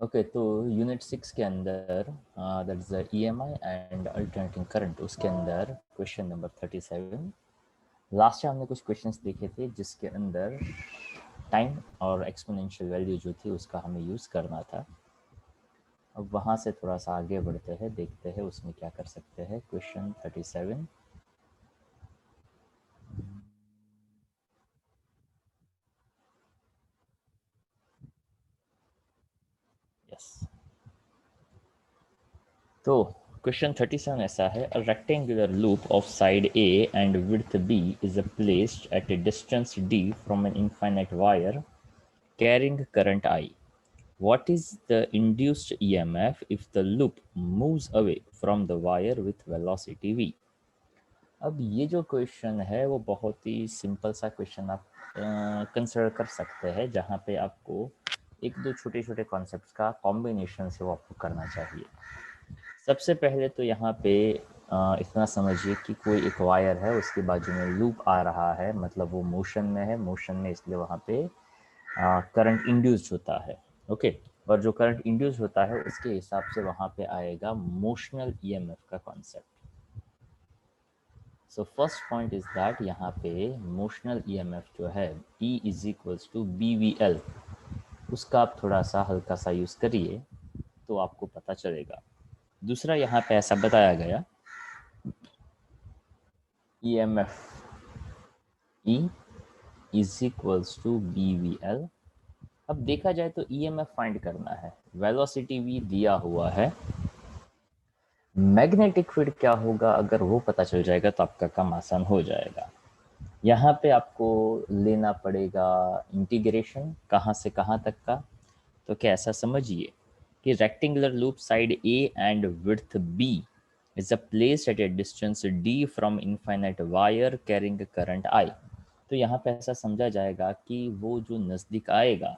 Okay तो unit 6 के अंदर that is EMI and alternating current, उसके अंदर क्वेश्चन नंबर 37। लास्ट टाइम हमने कुछ क्वेश्चंस देखे थे जिसके अंदर टाइम और एक्सपोनेंशियल वैल्यू जो थी उसका हमें यूज़ करना था। अब वहाँ से थोड़ा सा आगे बढ़ते हैं, देखते हैं उसमें क्या कर सकते हैं। क्वेश्चन 37। यस, तो क्वेश्चन 37 ऐसा है, a rectangular loop of side a and width b is placed at a distance d from an infinite wire carrying current I. What is the induced EMF if the loop moves away from the wire with velocity v? अब ये जो question है वो बहुत ही simple सा question आप consider कर सकते हैं, जहाँ पे आपको एक दो छोटे छोटे कॉन्सेप्ट्स का कॉम्बिनेशन से वो आपको करना चाहिए। सबसे पहले तो यहाँ पे इतना समझिए कि कोई एक वायर है, उसके बाजू में लूप आ रहा है, मतलब वो मोशन में है, मोशन में इसलिए वहाँ पे करंट इंड्यूस्ड होता है। ओके, और जो करंट इंड्यूस होता है उसके हिसाब से वहाँ पे आएगा मोशनल ईएमएफ का concept. So first point is that यहाँ पे मोशनल ईएमएफ जो है E is equals to BVL, उसका आप थोड़ा सा हल्का सा यूज़ करिए तो आपको पता चलेगा। दूसरा यहाँ पे ऐसा बताया गया, EMF E is equals to BVL। अब देखा जाए तो EMF फाइंड करना है, वेलोसिटी V दिया हुआ है, मैग्नेटिक फील्ड क्या होगा अगर वो पता चल जाएगा तो आपका काम आसान हो जाएगा। यहाँ पे आपको लेना पड़ेगा इंटीग्रेशन, कहाँ से कहाँ तक का। तो क्या ऐसा समझिए कि rectangular loop side a and width b is a place at a distance d from infinite wire carrying current I. तो यहाँ पे ऐसा समझा जाएगा कि वो जो नज़दीक आएगा,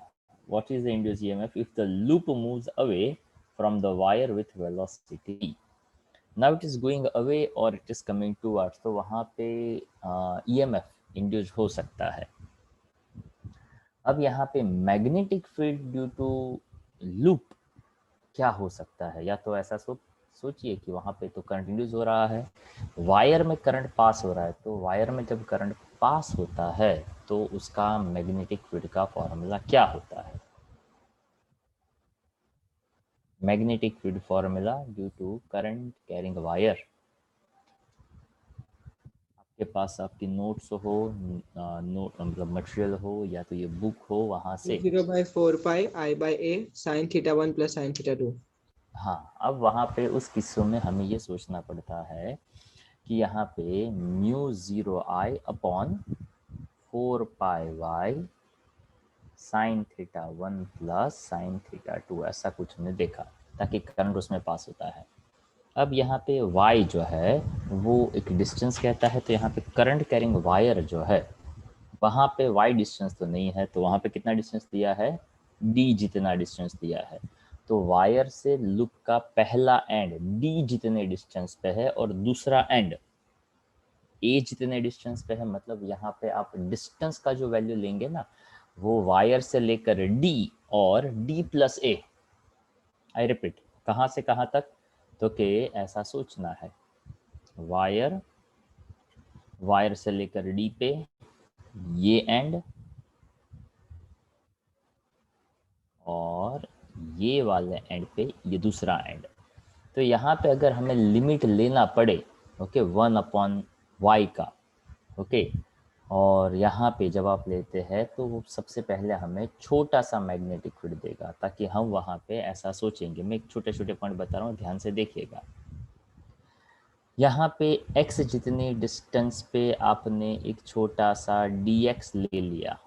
what is the induced EMF if the loop moves away from the wire with velocity. Now it is going away और इट इज़ कमिंग टूवर्ड्स, तो वहाँ पे EMF इंड्यूस हो सकता है। अब यहाँ पे magnetic field due to loop क्या हो सकता है, या तो ऐसा सोचिए कि वहाँ पे तो करंट इंड्यूस हो रहा है, वायर में करंट पास हो रहा है, तो वायर में जब करंट पास होता है तो उसका मैग्नेटिक फील्ड का फॉर्मूला क्या होता है। Magnetic field formula due to current carrying wire, के पास आपकी नोट्स हो, नोट मतलब मटेरियल हो, या तो ये बुक हो वहाँ से। 0/4 pi I by A sin θ1 plus sin θ2। हाँ, अब वहाँ पे उस किस्सों में हमें ये सोचना पड़ता है कि यहाँ पे μ0I upon 4 πy sin θ1 plus sin θ2, ऐसा कुछ हमने देखा, ताकि करंट उसमें पास होता है। अब यहाँ पे y जो है वो एक डिस्टेंस कहता है, तो यहाँ पे करंट कैरिंग वायर जो है वहाँ पे y डिस्टेंस तो नहीं है, तो वहाँ पे कितना डिस्टेंस दिया है, d जितना डिस्टेंस दिया है। तो वायर से लूप का पहला एंड d जितने डिस्टेंस पे है और दूसरा एंड a जितने डिस्टेंस पे है, मतलब यहाँ पे आप डिस्टेंस का जो वैल्यू लेंगे ना, वो वायर से लेकर d और d plus a। I repeat, कहाँ से कहाँ तक, तो के ऐसा सोचना है, वायर वायर से लेकर d पे ये एंड, और ये वाले एंड पे ये दूसरा एंड। तो यहाँ पे अगर हमें लिमिट लेना पड़े, ओके, 1/y का, ओके, और यहाँ पे जब आप लेते हैं तो वो सबसे पहले हमें छोटा सा मैग्नेटिक फील्ड देगा, ताकि हम वहाँ पे ऐसा सोचेंगे। मैं एक छोटे छोटे पॉइंट बता रहा हूँ, ध्यान से देखिएगा। यहाँ पे x जितने डिस्टेंस पे आपने एक छोटा सा dx ले लिया,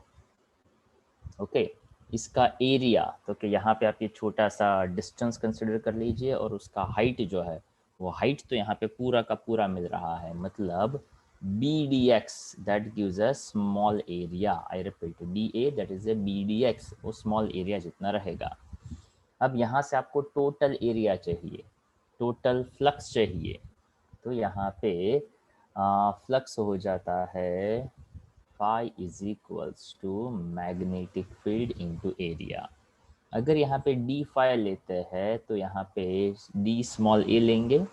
ओके, इसका एरिया, तो कि यहाँ पे आप ये छोटा सा डिस्टेंस कंसिडर कर लीजिए, और उसका हाइट जो है वो हाइट तो यहाँ पे पूरा का पूरा मिल रहा है, मतलब BDX that gives a small area. I repeat, DA that is a BDX, वो स्मॉल एरिया जितना रहेगा। अब यहाँ से आपको टोटल एरिया चाहिए, टोटल फ्लक्स चाहिए, तो यहाँ पे फ्लक्स हो जाता है phi is equals to magnetic field into area। अगर यहाँ पे डी फाई लेते हैं तो यहाँ पे डी स्मॉल ए लेंगे,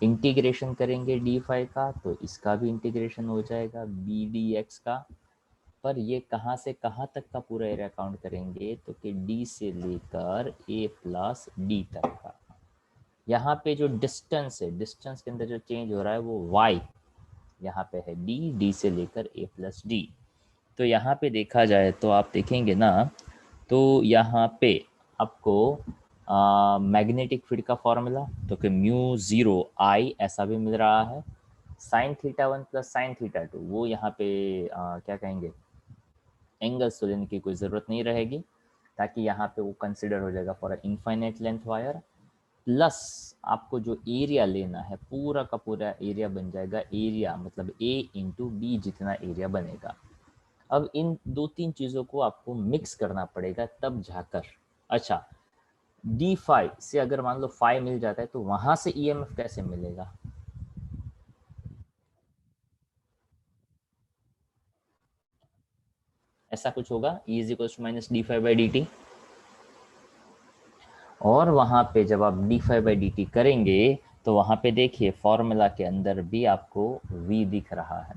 इंटीग्रेशन करेंगे डी फाई का, तो इसका भी इंटीग्रेशन हो जाएगा बी डी एक्स का। पर ये कहाँ से कहाँ तक का पूरा एरिया काउंट करेंगे, तो कि डी से लेकर ए प्लस डी तक का। यहाँ पे जो डिस्टेंस है, डिस्टेंस के अंदर जो चेंज हो रहा है वो वाई, यहाँ पे है डी, डी से लेकर ए प्लस डी। तो यहाँ पे देखा जाए तो आप देखेंगे ना, तो यहाँ पे आपको मैग्नेटिक फील्ड का फॉर्मूला तो कि म्यू ज़ीरो आई ऐसा भी मिल रहा है, sign theta one plus sine theta to, वो यहाँ पे क्या कहेंगे, एंगल्स तो लेने की कोई ज़रूरत नहीं रहेगी, ताकि यहाँ पे वो कंसिडर हो जाएगा for infinite length wire. Plus आपको जो एरिया लेना है पूरा का पूरा एरिया बन जाएगा, एरिया मतलब ए इंटू बी जितना एरिया बनेगा। अब इन दो तीन चीज़ों को आपको मिक्स करना पड़ेगा तब जाकर, अच्छा डी फाइव से अगर मान लो फाइव मिल जाता है तो वहां से ईएमएफ कैसे मिलेगा, ऐसा कुछ होगा, E is equal to minus d five by D t. और वहां पे जब आप d five by D t करेंगे तो वहां पे देखिए फॉर्मूला के अंदर भी आपको v दिख रहा है।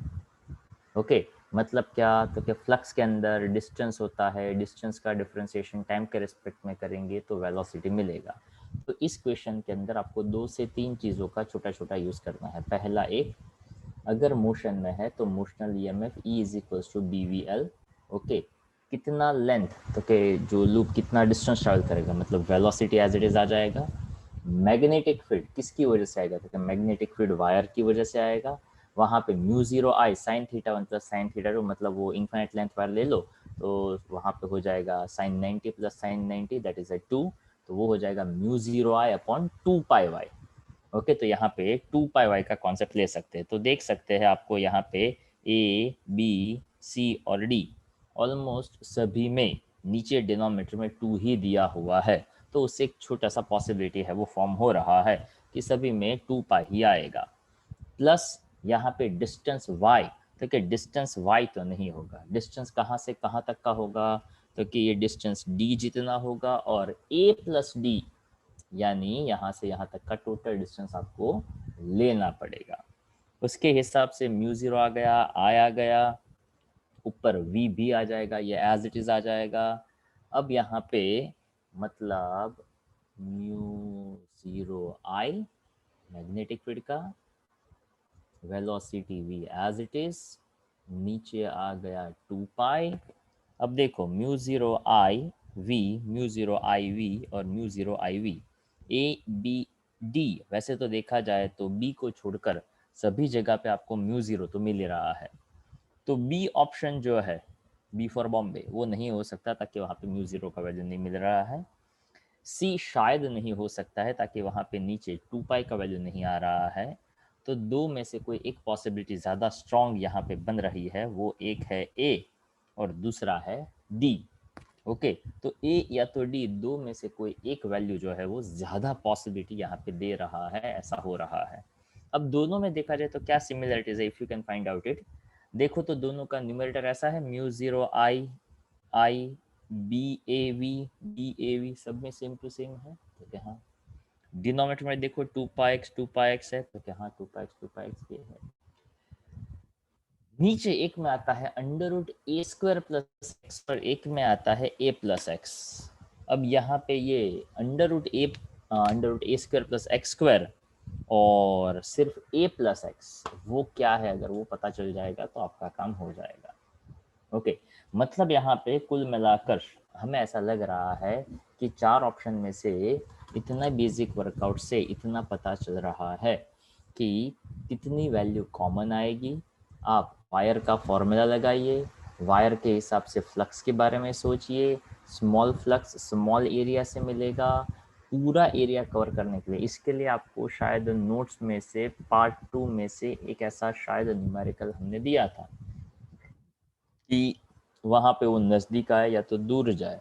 ओके, मतलब क्या, तो क्या फ्लक्स के अंदर डिस्टेंस होता है, डिस्टेंस का डिफरेंशिएशन टाइम के रिस्पेक्ट में करेंगे तो वेलोसिटी मिलेगा। तो इस क्वेश्चन के अंदर आपको 2 से 3 चीज़ों का छोटा छोटा यूज़ करना है। पहला एक, अगर मोशन में है तो motional EMF E is equals to B we L. Okay, कितना लेंथ, तो के जो लूप कितना डिस्टेंस ट्रैवल करेगा, मतलब वेलोसिटी एज इट इज आ जाएगा। मैग्नेटिक फील्ड किसकी वजह से आएगा, तो मैग्नेटिक फील्ड वायर की वजह से आएगा। वहाँ पे mu zero I sine theta one plus sine theta two, मतलब वो इन्फाइनाइट लेंथ वायर ले लो तो वहाँ पे हो जाएगा sine 90 plus sine 90 that is a 2, तो वो हो जाएगा mu zero I upon 2 pi y. Okay, तो यहाँ पे 2 पाई वाई का कॉन्सेप्ट ले सकते हैं। तो देख सकते हैं आपको यहाँ पे ए बी सी और डी ऑलमोस्ट सभी में नीचे डिनोमिनेटर में 2 ही दिया हुआ है, तो उससे एक छोटा सा पॉसिबिलिटी है वो फॉर्म हो रहा है कि सभी में 2 पाई ही आएगा। प्लस यहाँ पे डिस्टेंस y, तो क्या डिस्टेंस y तो नहीं होगा, डिस्टेंस कहाँ से कहाँ तक का होगा, तो कि ये डिस्टेंस d जितना होगा और a प्लस डी, यानी यहाँ से यहाँ तक का टोटल डिस्टेंस आपको लेना पड़ेगा। उसके हिसाब से म्यू ज़ीरो आ गया, आई आ गया, ऊपर v भी आ जाएगा, ये एज इट इज़ आ जाएगा। अब यहाँ पे मतलब mu zero I magnetic field का, velocity v as it is, नीचे आ गया 2 पाई। अब देखो mu zero I V, mu zero I V और mu zero I V, A B D, वैसे तो देखा जाए तो बी को छोड़कर सभी जगह पे आपको म्यू ज़ीरो तो मिल रहा है, तो बी ऑप्शन जो है, बी फॉर बॉम्बे, वो नहीं हो सकता ताकि वहाँ पे म्यू ज़ीरो का वैल्यू नहीं मिल रहा है। सी शायद नहीं हो सकता है ताकि वहाँ पे नीचे 2 पाई का वैल्यू नहीं आ रहा है। तो दो में से कोई एक पॉसिबिलिटी ज़्यादा स्ट्रॉन्ग यहाँ पे बन रही है, वो एक है ए और दूसरा है डी। ओके, तो ए या तो डी, दो में से कोई एक वैल्यू जो है वो ज़्यादा पॉसिबिलिटी यहाँ पे दे रहा है, ऐसा हो रहा है। अब दोनों में देखा जाए तो क्या सिमिलरिटीज है, if you can find out it. देखो तो दोनों का न्यूमरेटर ऐसा है, mu zero I I B A V सब में सेम टू सेम है, तो क्या हाँ। डिनोमिनेटर में देखो 2 पाई एक्स है, तो क्या हाँ 2 पाई एक्स ये है। नीचे एक में आता है अंडर रूट ए स्क्वायर प्लस एक्स और एक में आता है ए प्लस एक्स। अब यहाँ पे ये अंडर रूट ए स्क्वायर प्लस एक्स स्क्वायर और सिर्फ ए प्लस एक्स, वो क्या है अगर वो पता चल जाएगा तो आपका काम हो जाएगा। ओके, मतलब यहाँ पे कुल मिलाकर हमें ऐसा लग रहा है कि 4 ऑप्शन में से इतना बेसिक वर्कआउट से इतना पता चल रहा है कि कितनी वैल्यू कॉमन आएगी। आप वायर का फॉर्मूला लगाइए, वायर के हिसाब से फ्लक्स के बारे में सोचिए, स्मॉल फ्लक्स स्मॉल एरिया से मिलेगा, पूरा एरिया कवर करने के लिए। इसके लिए आपको शायद नोट्स में से पार्ट 2 में से एक ऐसा शायद न्यूमेरिकल हमने दिया था कि वहाँ पे वो नज़दीक आए या तो दूर जाए,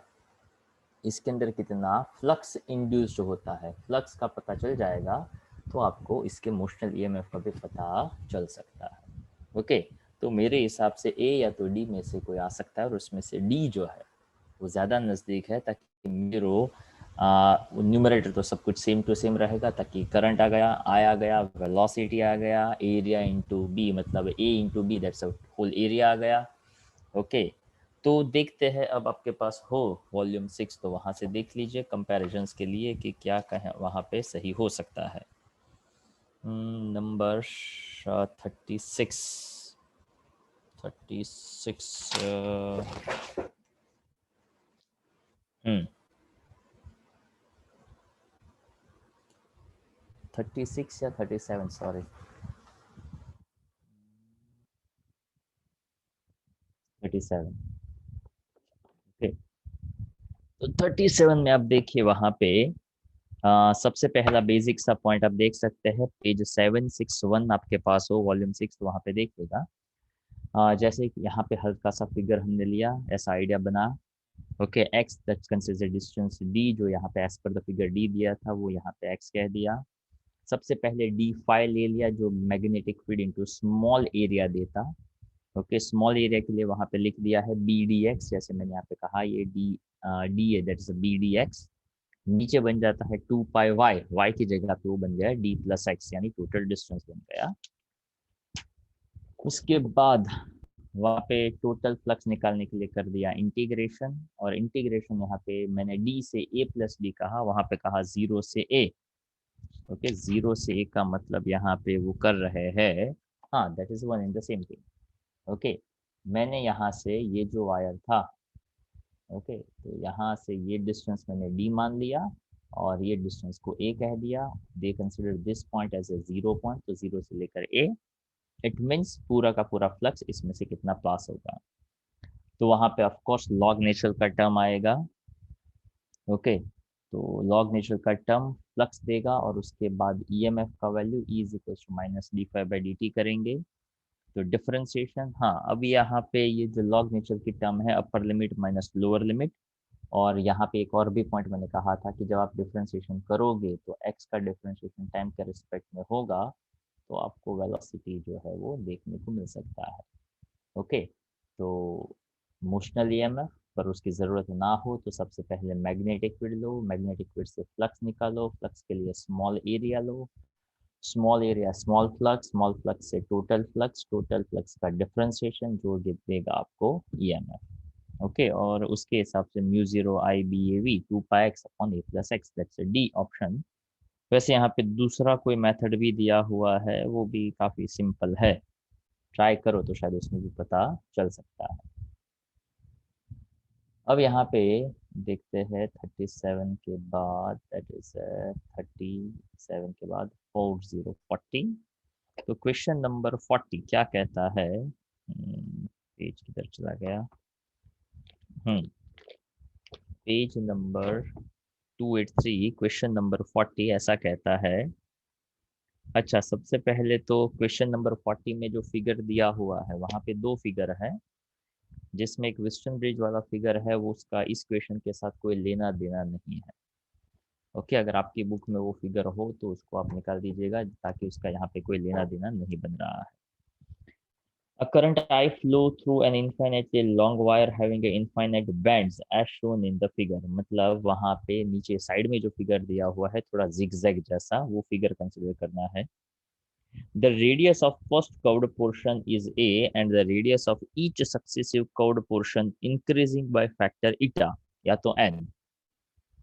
इसके अंदर कितना फ्लक्स इंड्यूस्ड होता है, फ्लक्स का पता चल जाएगा तो आपको इसके मोशनल ईएमएफ का भी पता चल सकता है। ओके, तो मेरे हिसाब से ए या तो डी में से कोई आ सकता है और उसमें से डी जो है वो ज़्यादा नज़दीक है, ताकि म्यूरो न्यूमरेटर तो सब कुछ सेम टू सेम रहेगा, ताकि करंट आया गया, वेलोसिटी आ गया, एरिया इंटू बी, मतलब A into B, that's whole area आ गया। ओके, तो देखते हैं अब आपके पास हो वॉल्यूम 6, तो वहाँ से देख लीजिए कंपैरिजंस के लिए कि क्या कहें वहाँ पे सही हो सकता है। नंबर 36 हम्म 36 या 37, सॉरी 37। ओके, तो 37 में आप देखिए वहाँ पे सबसे पहला बेसिक सा पॉइंट आप देख सकते हैं, पेज 761 आपके पास हो वॉल्यूम 6, तो वहाँ पे देखिएगा। जैसे कि यहाँ पे हल्का सा फिगर हमने लिया, ऐसा आइडिया बना। Okay, x that's consider distance D, जो यहाँ पे as per the figure D दिया था वो यहाँ पे एक्स कह दिया। सबसे पहले डी फाइव ले लिया, जो magnetic field into small area देता। ओके, स्मॉल एरिया के लिए वहाँ पे लिख दिया है बी डी एक्स, जैसे मैंने यहाँ पे कहा ये डी है, that is B D X. नीचे बन जाता है 2 पाई वाई, वाई की जगह पे वो बन गया डी प्लस एक्स, यानी टोटल डिस्टेंस बन गया। उसके बाद वहाँ पे टोटल फ्लक्स निकालने के लिए कर दिया इंटीग्रेशन, और इंटीग्रेशन यहाँ पे मैंने डी से ए प्लस डी कहा, वहाँ पे कहा 0 से ए। ओके, 0 से ए का मतलब यहाँ पे वो कर रहे हैं, हाँ that is one in the same thing. Okay, मैंने यहाँ से ये जो वायर था, ओके, तो यहाँ से ये डिस्टेंस मैंने डी मान लिया, और ये डिस्टेंस को ए कह दिया। They consider this point as a 0 point, तो 0 से लेकर ए, इट मीन्स पूरा का पूरा फ्लक्स इसमें से कितना पास होगा। तो वहाँ पे ऑफ कोर्स लॉग नेचुरल का टर्म आएगा। ओके, तो लॉग नेचुरल का टर्म फ्लक्स देगा, और उसके बाद ईएमएफ का value E is equal to minus d five by D t करेंगे। तो डिफरेंशिएशन, हाँ अब यहाँ पे ये जो लॉग नेचुरल की टर्म है, upper limit minus lower limit. और यहाँ पे एक और भी पॉइंट मैंने कहा था कि जब आप डिफरेंशिएशन करोगे तो x का डिफरेंशिएशन टाइम के रिस्पेक्ट में होगा, तो आपको वेलोसिटी जो है वो देखने को मिल सकता है। ओके, तो मोशनल ईएमएफ पर उसकी ज़रूरत ना हो तो सबसे पहले मैग्नेटिक फील्ड लो, मैग्नेटिक फील्ड से फ्लक्स निकालो, फ्लक्स के लिए स्मॉल एरिया लो, स्मॉल एरिया स्मॉल फ्लक्स से टोटल फ्लक्स, टोटल फ्लक्स का डिफरेंशिएशन जो देगा आपको ईएमएफ। ओके, और उसके हिसाब से mu zero I B A V 2 pi x upon a plus X, that's D option. वैसे यहाँ पे दूसरा कोई मेथड भी दिया हुआ है, वो भी काफ़ी सिंपल है, ट्राई करो तो शायद उसमें भी पता चल सकता है। अब यहाँ पे देखते हैं 37 के बाद, दैट इज 37 के बाद 40 तो क्वेश्चन नंबर 40 क्या कहता है, पेज किधर चला गया, पेज नंबर 283, क्वेश्चन नंबर 40 ऐसा कहता है। अच्छा, सबसे पहले तो क्वेश्चन नंबर 40 में जो फिगर दिया हुआ है वहाँ पे दो फिगर है, जिसमें एक वेस्टर्न ब्रिज वाला फिगर है, वो उसका इस क्वेश्चन के साथ कोई लेना देना नहीं है। ओके, अगर आपकी बुक में वो फिगर हो तो उसको आप निकाल दीजिएगा, ताकि उसका यहाँ पे कोई लेना देना नहीं बन रहा है। A current I flow through an infinitely long wire having a infinite bands as shown in the figure, मतलब वहाँ पे नीचे साइड में जो फिगर दिया हुआ है थोड़ा zigzag जैसा, वो फिगर कंसिडर करना है। The radius of first curved portion is a and the radius of each successive curved portion increasing by factor eta या तो n.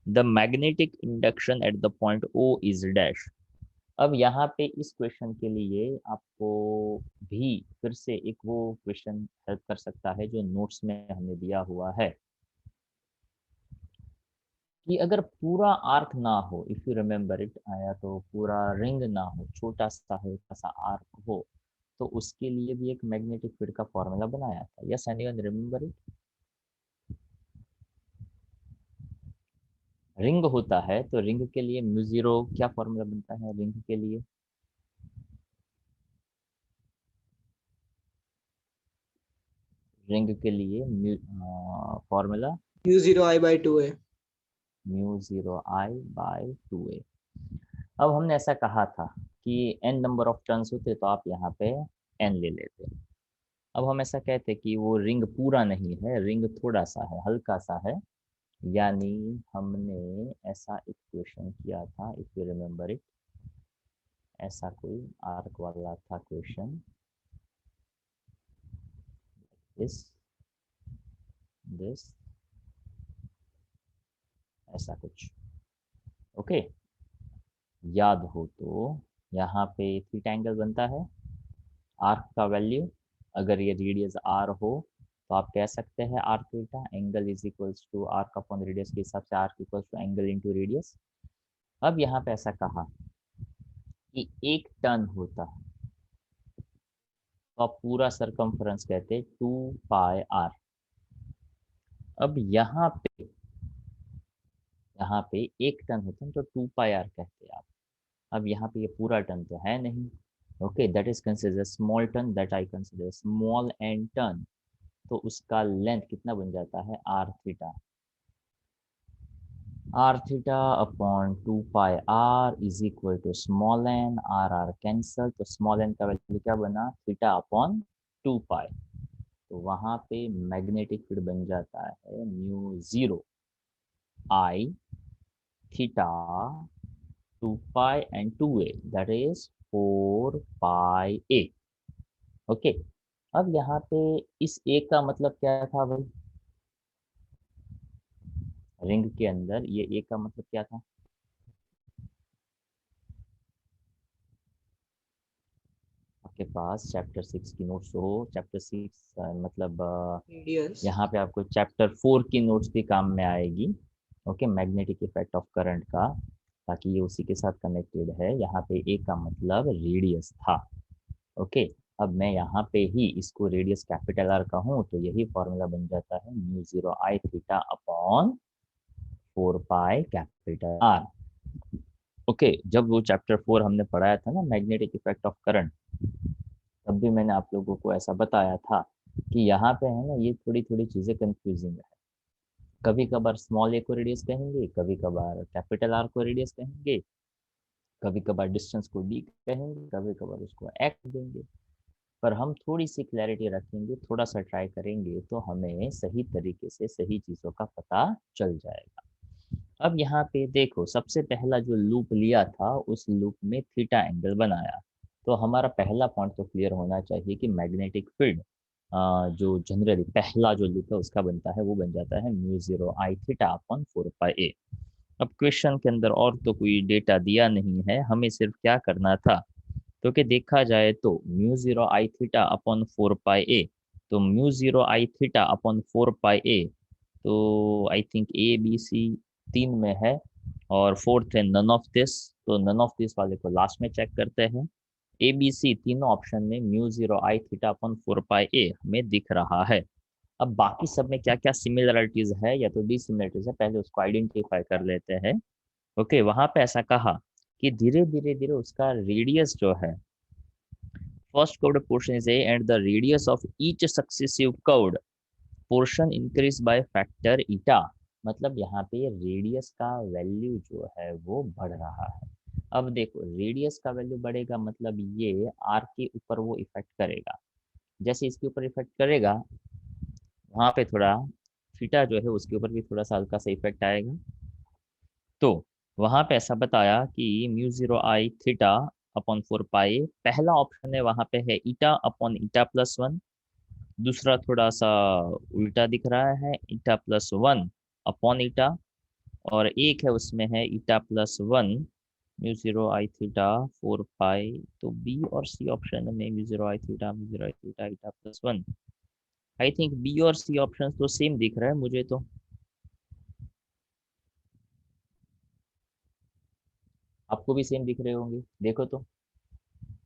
The magnetic induction at the point O is dash. अब यहाँ पे इस question के लिए आपको भी फिर से एक वो क्वेश्चन हेल्प कर सकता है जो नोट्स में हमने दिया हुआ है, कि अगर पूरा आर्क ना हो, इफ यू रिमेम्बर इट, आया तो पूरा रिंग ना हो, छोटा सा हल्का सा आर्क हो, तो उसके लिए भी एक मैग्नेटिक फील्ड का फॉर्मूला बनाया था। Yes, anyone remember it? Ring होता है तो रिंग के लिए म्यू जीरो क्या फॉर्मूला बनता है रिंग के लिए? रिंग के लिए formula mu zero I by two है। Mu zero I by two A. अब हमने ऐसा कहा था कि n नंबर ऑफ टर्न्स होते तो आप यहाँ पे n ले लेते। अब हम ऐसा कहते कि वो रिंग पूरा नहीं है, रिंग थोड़ा सा है, हल्का सा है, यानी हमने ऐसा एक क्वेश्चन किया था, इफ यू रिमेम्बर इट, ऐसा कोई आर्क वाला था क्वेश्चन, दिस ऐसा कुछ। ओके, याद हो तो यहाँ पे थीटा एंगल बनता है, आर्क का वैल्यू अगर ये रेडियस आर हो तो आप कह सकते हैं R theta angle is equals to arc upon radius के हिसाब से arc equals to angle into radius. अब यहाँ पे ऐसा कहा कि एक टर्न होता है तो आप पूरा सरकमफ्रेंस कहते हैं 2 पाई आर। अब यहाँ पे एक टर्न होता है तो 2 पाई आर कहते हैं आप। अब यहाँ पे ये पूरा टर्न तो है नहीं, okay, that is consider small turn, that I consider small and turn. तो उसका लेंथ कितना बन जाता है r theta, r theta upon 2 pi r is equal to small n, r r cancel, तो स्मॉल एन का वैल्यू क्या बना, थीटा अपॉन 2 पाई। तो वहां पे मैग्नेटिक फील्ड बन जाता है mu zero I theta 2 pi and 2 a, that is 4 pi a। Okay, अब यहाँ पे इस ए का मतलब क्या था भाई, रिंग के अंदर ये ए का मतलब क्या था, आपके पास चैप्टर 6 की नोट्स हो, चैप्टर 6 मतलब रेडियस। यहाँ पे आपको चैप्टर 4 की नोट्स भी काम में आएगी। Okay, magnetic effect of current का, ताकि ये उसी के साथ कनेक्टेड है। यहाँ पे ए का मतलब रेडियस था। ओके, अब मैं यहाँ पे ही इसको रेडियस कैपिटल आर कहूँ तो यही फॉर्मूला बन जाता है mu zero I theta upon 4 pi capital R. Okay, जब वो चैप्टर 4 हमने पढ़ाया था ना मैग्नेटिक इफेक्ट ऑफ करंट, तब भी मैंने आप लोगों को ऐसा बताया था कि यहाँ पे है ना ये थोड़ी थोड़ी चीज़ें कंफ्यूजिंग है। कभी कभार स्मॉल ए को रेडियस कहेंगे, कभी कभार कैपिटल आर को रेडियस कहेंगे, कभी कभार डिस्टेंस को डी कहेंगे, कभी कभार उसको एक्स देंगे। पर हम थोड़ी सी क्लैरिटी रखेंगे, थोड़ा सा ट्राई करेंगे तो हमें सही तरीके से सही चीज़ों का पता चल जाएगा। अब यहाँ पे देखो, सबसे पहला जो लूप लिया था उस लूप में थीटा एंगल बनाया, तो हमारा पहला पॉइंट तो क्लियर होना चाहिए कि मैग्नेटिक फील्ड जो जनरली पहला जो लूप है उसका बनता है वो बन जाता है mu zero I theta upon 4 पाई ए। अब क्वेश्चन के अंदर और तो कोई डेटा दिया नहीं है, हमें सिर्फ क्या करना था, तो कि देखा जाए तो mu zero I theta upon 4 पाई ए, तो mu zero I theta upon 4 पाई ए, तो I think A B C 3 में है और फोर्थ है नन ऑफ दिस, तो नन ऑफ दिस वाले को लास्ट में चेक करते हैं। ए बी सी तीनों ऑप्शन में mu zero I theta upon 4 पाई ए हमें दिख रहा है। अब बाकी सब में क्या क्या सिमिलरिटीज है या तो डिसिमिलरिटीज है, पहले उसको आइडेंटिफाई कर लेते हैं। ओके, वहां पे ऐसा कहा कि धीरे धीरे धीरे उसका रेडियस जो है, first curved portion is a and the radius of each successive curved portion increase by factor eta. मतलब यहाँ पे रेडियस का वैल्यू जो है वो बढ़ रहा है। अब देखो, रेडियस का वैल्यू बढ़ेगा मतलब ये आर के ऊपर वो इफेक्ट करेगा, जैसे इसके ऊपर इफेक्ट करेगा वहां पे थोड़ा थीटा जो है उसके ऊपर भी थोड़ा सा हल्का सा इफेक्ट आएगा। तो वहां पे ऐसा बताया कि mu zero I theta upon 4 pi, पहला ऑप्शन है वहां पे है eta upon eta plus one, दूसरा थोड़ा सा उल्टा दिख रहा है eta plus one upon eta, और एक है उसमें है eta plus one mu zero I theta 4 pi. तो बी और सी ऑप्शन में mu zero I theta mu zero I theta eta plus one, I think B और सी ऑप्शन तो सेम दिख रहा है मुझे तो। आपको भी सेम दिख रहे होंगे, देखो तो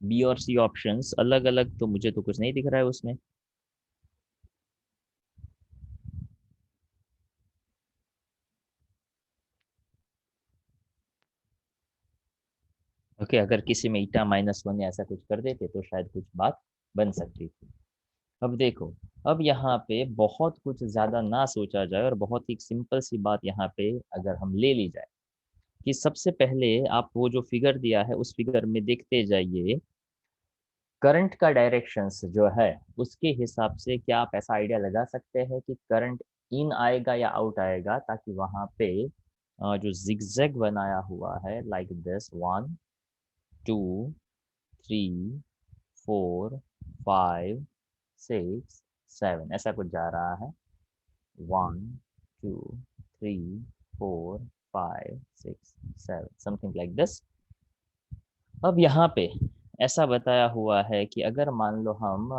बी और सी ऑप्शंस अलग अलग, तो मुझे तो कुछ नहीं दिख रहा है उसमें। ओके, अगर किसी में ईटा -1 या ऐसा कुछ कर देते तो शायद कुछ बात बन सकती थी। अब देखो, अब यहाँ पे बहुत कुछ ज्यादा ना सोचा जाए और बहुत ही सिंपल सी बात यहाँ पे अगर हम ले ली जाए कि सबसे पहले आप वो जो फिगर दिया है उस फिगर में देखते जाइए, करंट का डायरेक्शंस जो है उसके हिसाब से क्या आप ऐसा आइडिया लगा सकते हैं कि करंट इन आएगा या आउट आएगा, ताकि वहां पे जो जिगजैग बनाया हुआ है लाइक दिस 1 2 3 4 5 6 7 ऐसा कुछ जा रहा है। 1 2 3 4 5 6 7 समथिंग लाइक दिस। अब यहाँ पे ऐसा बताया हुआ है कि अगर मान लो हम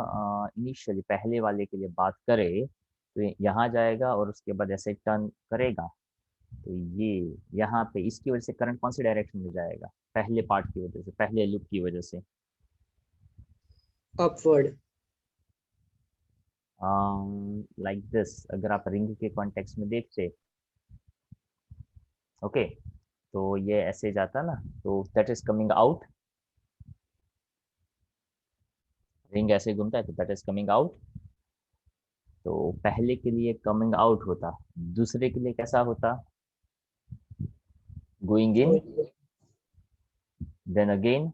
इनिशियली पहले वाले के लिए बात करें, तो यहाँ जाएगा और उसके बाद ऐसे टर्न करेगा, तो ये यहाँ पे इसकी वजह से करंट कौन सी डायरेक्शन में जाएगा, पहले पार्ट की वजह से, पहले लूप की वजह से? अपवर्ड। लाइक दिस, अगर आप रिंग के कॉन्टेक्स्ट में देखते, ओके, तो ये ऐसे जाता ना, तो that is coming out. Ring ऐसे घूमता है तो दैट इज कमिंग आउट। तो पहले के लिए कमिंग आउट होता, दूसरे के लिए कैसा होता, going in, then again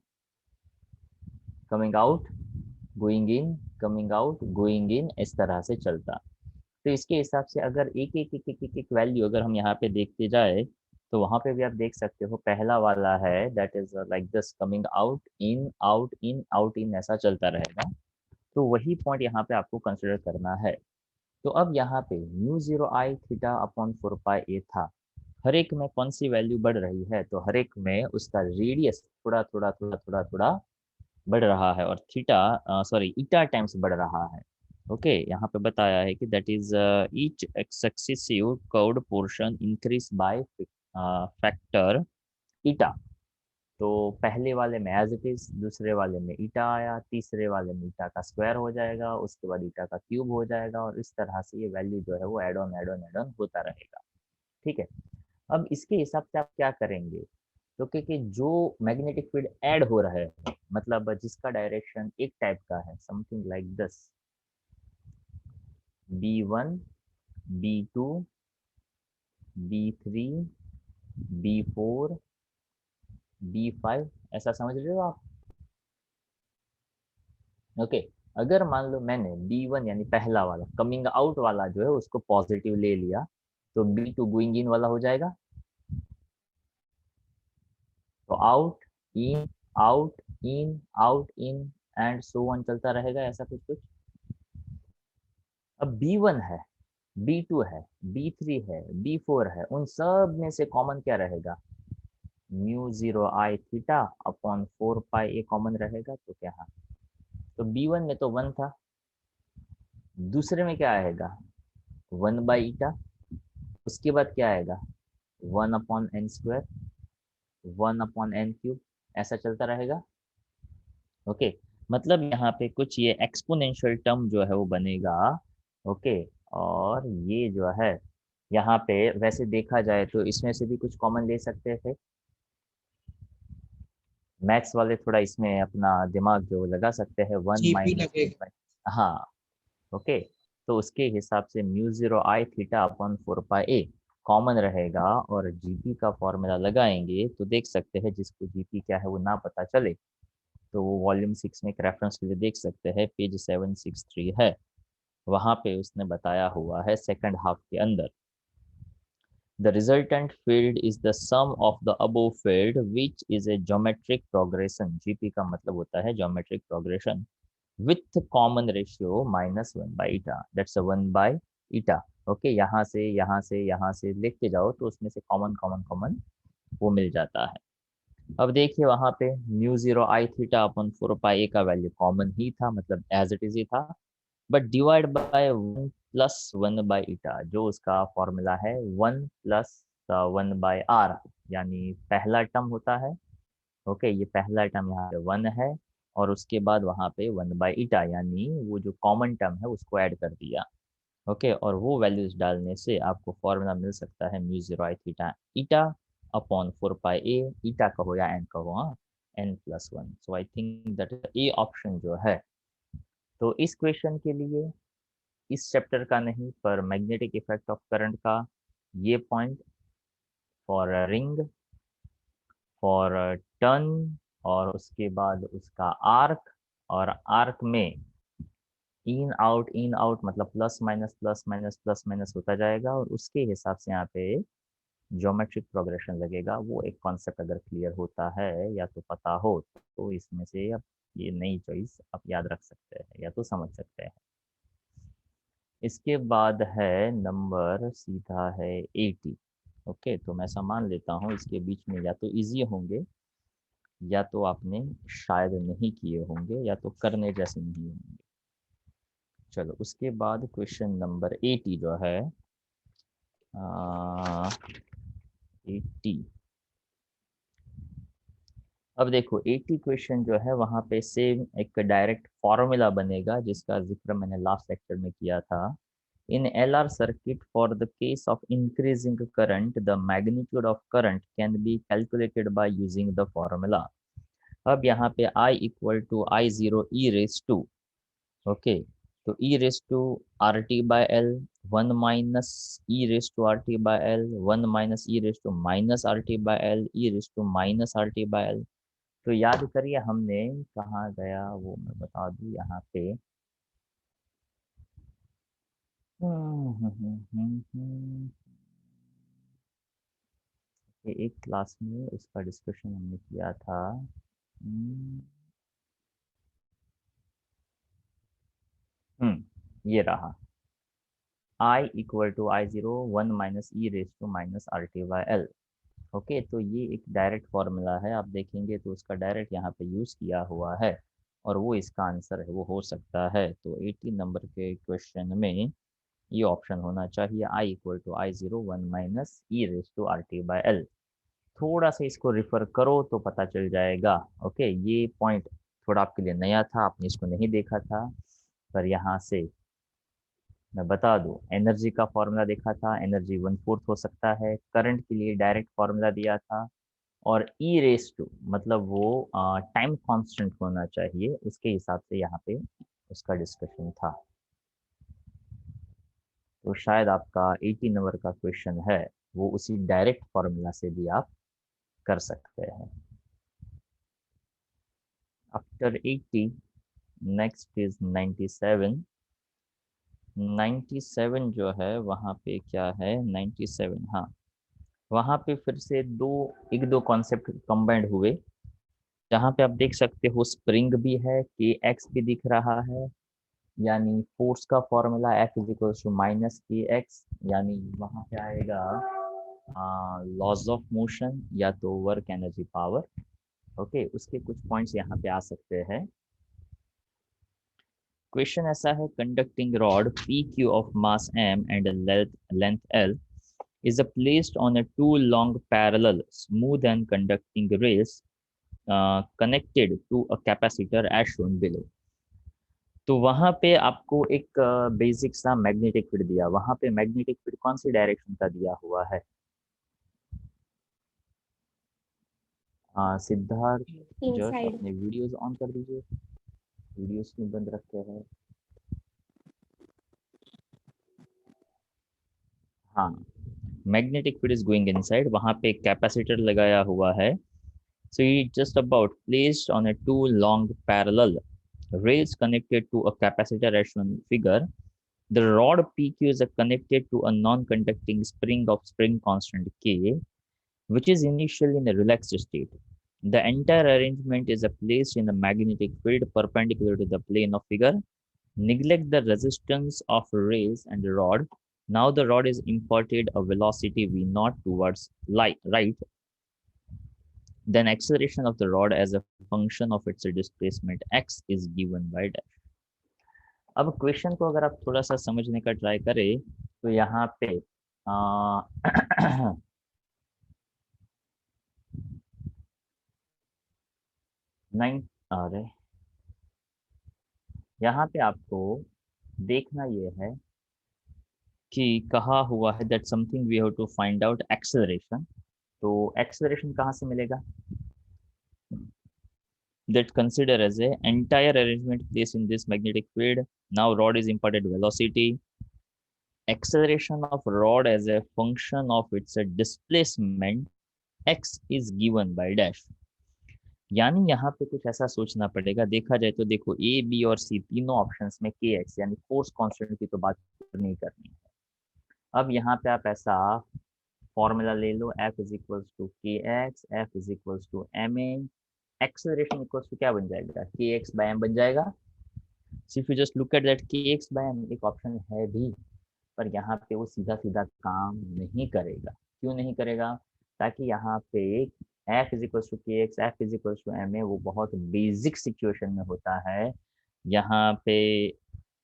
coming out, going in, coming out, going in, इस तरह से चलता। तो इसके हिसाब से अगर एक एक एक एक एक, एक वैल्यू अगर हम यहाँ पे देखते जाए, तो वहां पे भी आप देख सकते हो पहला वाला है that is like this, coming out in out in out in, ऐसा चलता रहेगा। तो वही पॉइंट यहाँ पे आपको कंसिडर करना है। तो अब यहाँ पे mu zero I theta upon 4 पाई ए था, हर एक में कौन सी वैल्यू बढ़ रही है, तो हर एक में उसका रेडियस थोड़ा थोड़ा थोड़ा थोड़ा थोड़ा बढ़ रहा है, और थीटा सॉरी ईटा टाइम्स बढ़ रहा है। ओके, यहाँ पे बताया है कि that is each successive curved portion increase by factor eta. तो पहले वाले में एज इट इज, दूसरे वाले में ईटा आया, तीसरे वाले में ईटा का स्क्वायर हो जाएगा, उसके बाद ईटा का क्यूब हो जाएगा, और इस तरह से ये वैल्यू जो है वो add on add on add on होता रहेगा। ठीक है। अब इसके हिसाब से आप क्या करेंगे, तो क्योंकि जो मैग्नेटिक फील्ड ऐड हो रहा है, मतलब जिसका डायरेक्शन एक टाइप का है, something like this, B1 B2 B3 B4 B5, ऐसा समझ रहे हो आप? ओके, अगर मान लो मैंने B1 यानी पहला वाला कमिंग आउट वाला जो है उसको पॉजिटिव ले लिया, तो B2 गोइंग इन वाला हो जाएगा। तो out in out in out in and so on चलता रहेगा, ऐसा कुछ कुछ। अब B1 है, B2 है, B3 है, B4 है, उन सब में से कॉमन क्या रहेगा, mu zero I theta upon 4 pi A common रहेगा। तो क्या, हाँ, तो B1 में तो 1 था, दूसरे में क्या आएगा, 1/ईटा, उसके बाद क्या आएगा, 1/n², 1/n³, ऐसा चलता रहेगा। ओके, मतलब यहाँ पे कुछ ये एक्सपोनेंशियल टर्म जो है वो बनेगा। ओके, और ये जो है यहाँ पे वैसे देखा जाए तो इसमें से भी कुछ कॉमन ले सकते थे, मैथ्स वाले थोड़ा इसमें अपना दिमाग जो लगा सकते हैं, वन जीपी माइनस लगेगा। हाँ। ओके, तो उसके हिसाब से mu zero I theta upon 4 pi A common रहेगा, और जीपी का फॉर्मूला लगाएंगे तो देख सकते हैं, जिसको जीपी क्या है वो ना पता चले, तो वो वॉल्यूम 6 में एक रेफरेंस के लिए देख सकते हैं, पेज 763 है, वहां पे उसने बताया हुआ है सेकंड हाफ के अंदर, the resultant field is the sum of the above field which is a geometric progression, GP का मतलब होता है geometric progression, with common ratio -1/ईटा, दैट्स 1/ईटा। ओके, यहाँ से यहाँ से लेके जाओ तो उसमें से कॉमन कॉमन कॉमन वो मिल जाता है। अब देखिए वहां पे म्यू जीरो आई थीटा अपन 4 पाई ए का वैल्यू कॉमन ही था, मतलब एज इट इज ही था, बट डिवाइड बाय 1+1/ईटा, जो उसका फॉर्मूला है 1+1/r, यानी पहला टर्म होता है। ओके, ये पहला टर्म यहाँ पे 1 है, और उसके बाद वहाँ पे 1/ईटा, यानी वो जो कॉमन टर्म है उसको ऐड कर दिया। ओके, और वो वैल्यूज डालने से आपको फॉर्मूला मिल सकता है mu zero I theta eta upon 4 पाई ए, ईटा कहो या एन कहो, हाँ, n+1। So I think that A option जो है। तो इस क्वेश्चन के लिए, इस चैप्टर का नहीं पर मैग्नेटिक इफेक्ट ऑफ करंट का ये point, for ring, for turn, और उसके बाद उसका आर्क, और आर्क में इन आउट मतलब प्लस माइनस होता जाएगा और उसके हिसाब से यहाँ पे ज्योमेट्रिक प्रोग्रेशन लगेगा। वो एक कॉन्सेप्ट अगर क्लियर होता है या तो पता हो तो इसमें से आप ये नई चॉइस आप याद रख सकते हैं या तो समझ सकते हैं। इसके बाद है नंबर सीधा है 80। ओके, तो मैं सामान लेता हूँ इसके बीच में या तो इजी होंगे या तो आपने शायद नहीं किए होंगे या तो करने जैसे नहीं होंगे। चलो उसके बाद क्वेश्चन नंबर 80 जो है 80। अब देखो 80 क्वेश्चन जो है वहां पे सेम एक डायरेक्ट फॉर्मूला बनेगा जिसका जिक्र मैंने लास्ट लेक्चर में किया था। In LR circuit for the case of increasing current the magnitude of current can be calculated by using the formula. अब यहाँ पे I equal to I zero E raise to, okay, तो E raise to are T by L, one minus E raise to are T by L, one minus E raise to minus are T by L, E raise to minus are T by L. तो याद करिए हमने कहाँ गया वो मैं बता दूं यहाँ पे। ये एक क्लास में उसका डिस्कशन हमने किया था। ये रहा I equal to I zero one minus E raise to minus are t by L. Okay, तो ये एक डायरेक्ट फॉर्मूला है, आप देखेंगे तो उसका डायरेक्ट यहाँ पे यूज़ किया हुआ है और वो इसका आंसर है, वो हो सकता है। तो 80 नंबर के क्वेश्चन में ये ऑप्शन होना चाहिए I equal to I zero one minus E raise to are t by L. थोड़ा सा इसको रिफर करो तो पता चल जाएगा। ओके, ये पॉइंट थोड़ा आपके लिए नया था, आपने इसको नहीं देखा था, पर यहाँ से मैं बता दूं एनर्जी का फॉर्मूला देखा था, एनर्जी वन फोर्थ हो सकता है, करंट के लिए डायरेक्ट फॉर्मूला दिया था और ई रेस टू मतलब वो टाइम कांस्टेंट होना चाहिए, उसके हिसाब से यहाँ पे उसका डिस्कशन था। तो शायद आपका 80 नंबर का क्वेश्चन है वो उसी डायरेक्ट फॉर्मूला से भी आप कर सकते हैं। After 80 next is 97। 97 जो है वहाँ पे क्या है, 97, हाँ, वहाँ पे फिर से एक दो कॉन्सेप्ट कंबाइंड हुए, जहाँ पे आप देख सकते हो स्प्रिंग भी है, के एक्स भी दिख रहा है, यानी फोर्स का formula F is equal to minus k x, यानी वहाँ पे आएगा लॉज ऑफ मोशन या तो वर्क एनर्जी पावर। ओके, उसके कुछ पॉइंट्स यहाँ पे आ सकते हैं। क्वेश्चन ऐसा है, conducting rod P Q of mass m and length L is placed on a two long parallel smooth and conducting rails connected to a capacitor as shown below। तो वहां पे आपको एक बेसिक सा मैग्नेटिक फील्ड दिया, वहां पे magnetic field कौन सी डायरेक्शन का दिया हुआ है? Siddharth just inside. अपने वीडियोस ऑन कर दीजिए, वीडियोस क्यों बंद रखे हैं? हाँ, magnetic field is going inside, वहां पे एक कैपेसिटर लगाया हुआ है। So it just about placed on a two long parallel rails connected to a capacitor as shown figure. The rod PQ is connected to a non-conducting spring of spring constant K, which is initially in a relaxed state. The entire arrangement is placed in a magnetic field perpendicular to the plane of figure. Neglect the resistance of rails and the rod. Now the rod is imparted a velocity v naught towards right, then acceleration of the rod as a function of its displacement x is given by dash। अब question को अगर आप थोड़ा सा समझने का try करें तो यहाँ पे नाइन, अरे यहाँ पे आपको देखना ये है कि कहा हुआ है that something we have to find out acceleration. तो एक्सेलरेशन कहाँ से मिलेगा? That consider as a entire arrangement placed in this magnetic field. Now rod is imparted velocity. Acceleration of rod as a function of its displacement x is given by dash। यानी यहाँ पे कुछ ऐसा सोचना पड़ेगा। देखा जाए तो देखो ए बी और सी तीनों ऑप्शंस में के एक्स यानी फोर्स कांस्टेंट की तो बात नहीं करनी है। अब यहाँ पे आप ऐसा फॉर्मूला ले लो, F is equals to k x, F is equals to M a, acceleration equals to क्या बन जाएगा, के एक्स बाय एम बन जाएगा। If you just look at that k x by m एक ऑप्शन है भी, पर यहाँ पे वो सीधा सीधा काम नहीं करेगा। क्यों नहीं करेगा? ताकि यहाँ पे F is equals to k x, F is equals to M a वो बहुत बेसिक सिचुएशन में होता है। यहाँ पे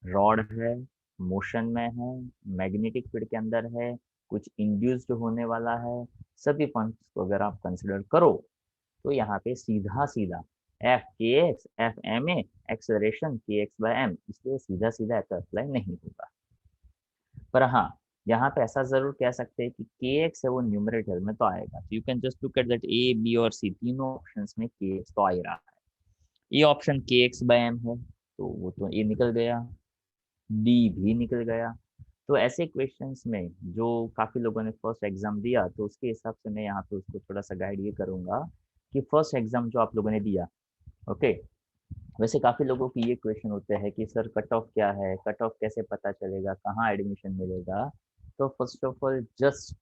रॉड है, मोशन में है, मैग्नेटिक फील्ड के अंदर है, कुछ इंड्यूस्ड होने वाला है, सभी पॉइंट्स को अगर आप कंसिडर करो तो यहाँ पे सीधा सीधा F k x F m a acceleration k x by m, इसलिए सीधा सीधा ऐसा अप्लाई नहीं होगा। पर हाँ, यहाँ पे ऐसा जरूर कह सकते हैं कि के एक्स है वो न्यूमरेटर में तो आएगा। तो you can just look at that a b और सी तीनों ऑप्शंस में के एक्स तो आ ही रहा है। ये ऑप्शन के एक्स बाय एम है तो वो तो ए निकल गया, डी भी निकल गया। तो ऐसे क्वेश्चंस में जो काफी लोगों ने फर्स्ट एग्जाम दिया तो उसके हिसाब से मैं यहाँ पे उसको थोड़ा सा गाइड ये करूंगा कि फर्स्ट एग्जाम जो आप लोगों ने दिया, ओके, वैसे काफी लोगों की ये क्वेश्चन होते हैं कि सर कट ऑफ क्या है, कट ऑफ कैसे पता चलेगा, कहाँ एडमिशन मिलेगा। तो first of all just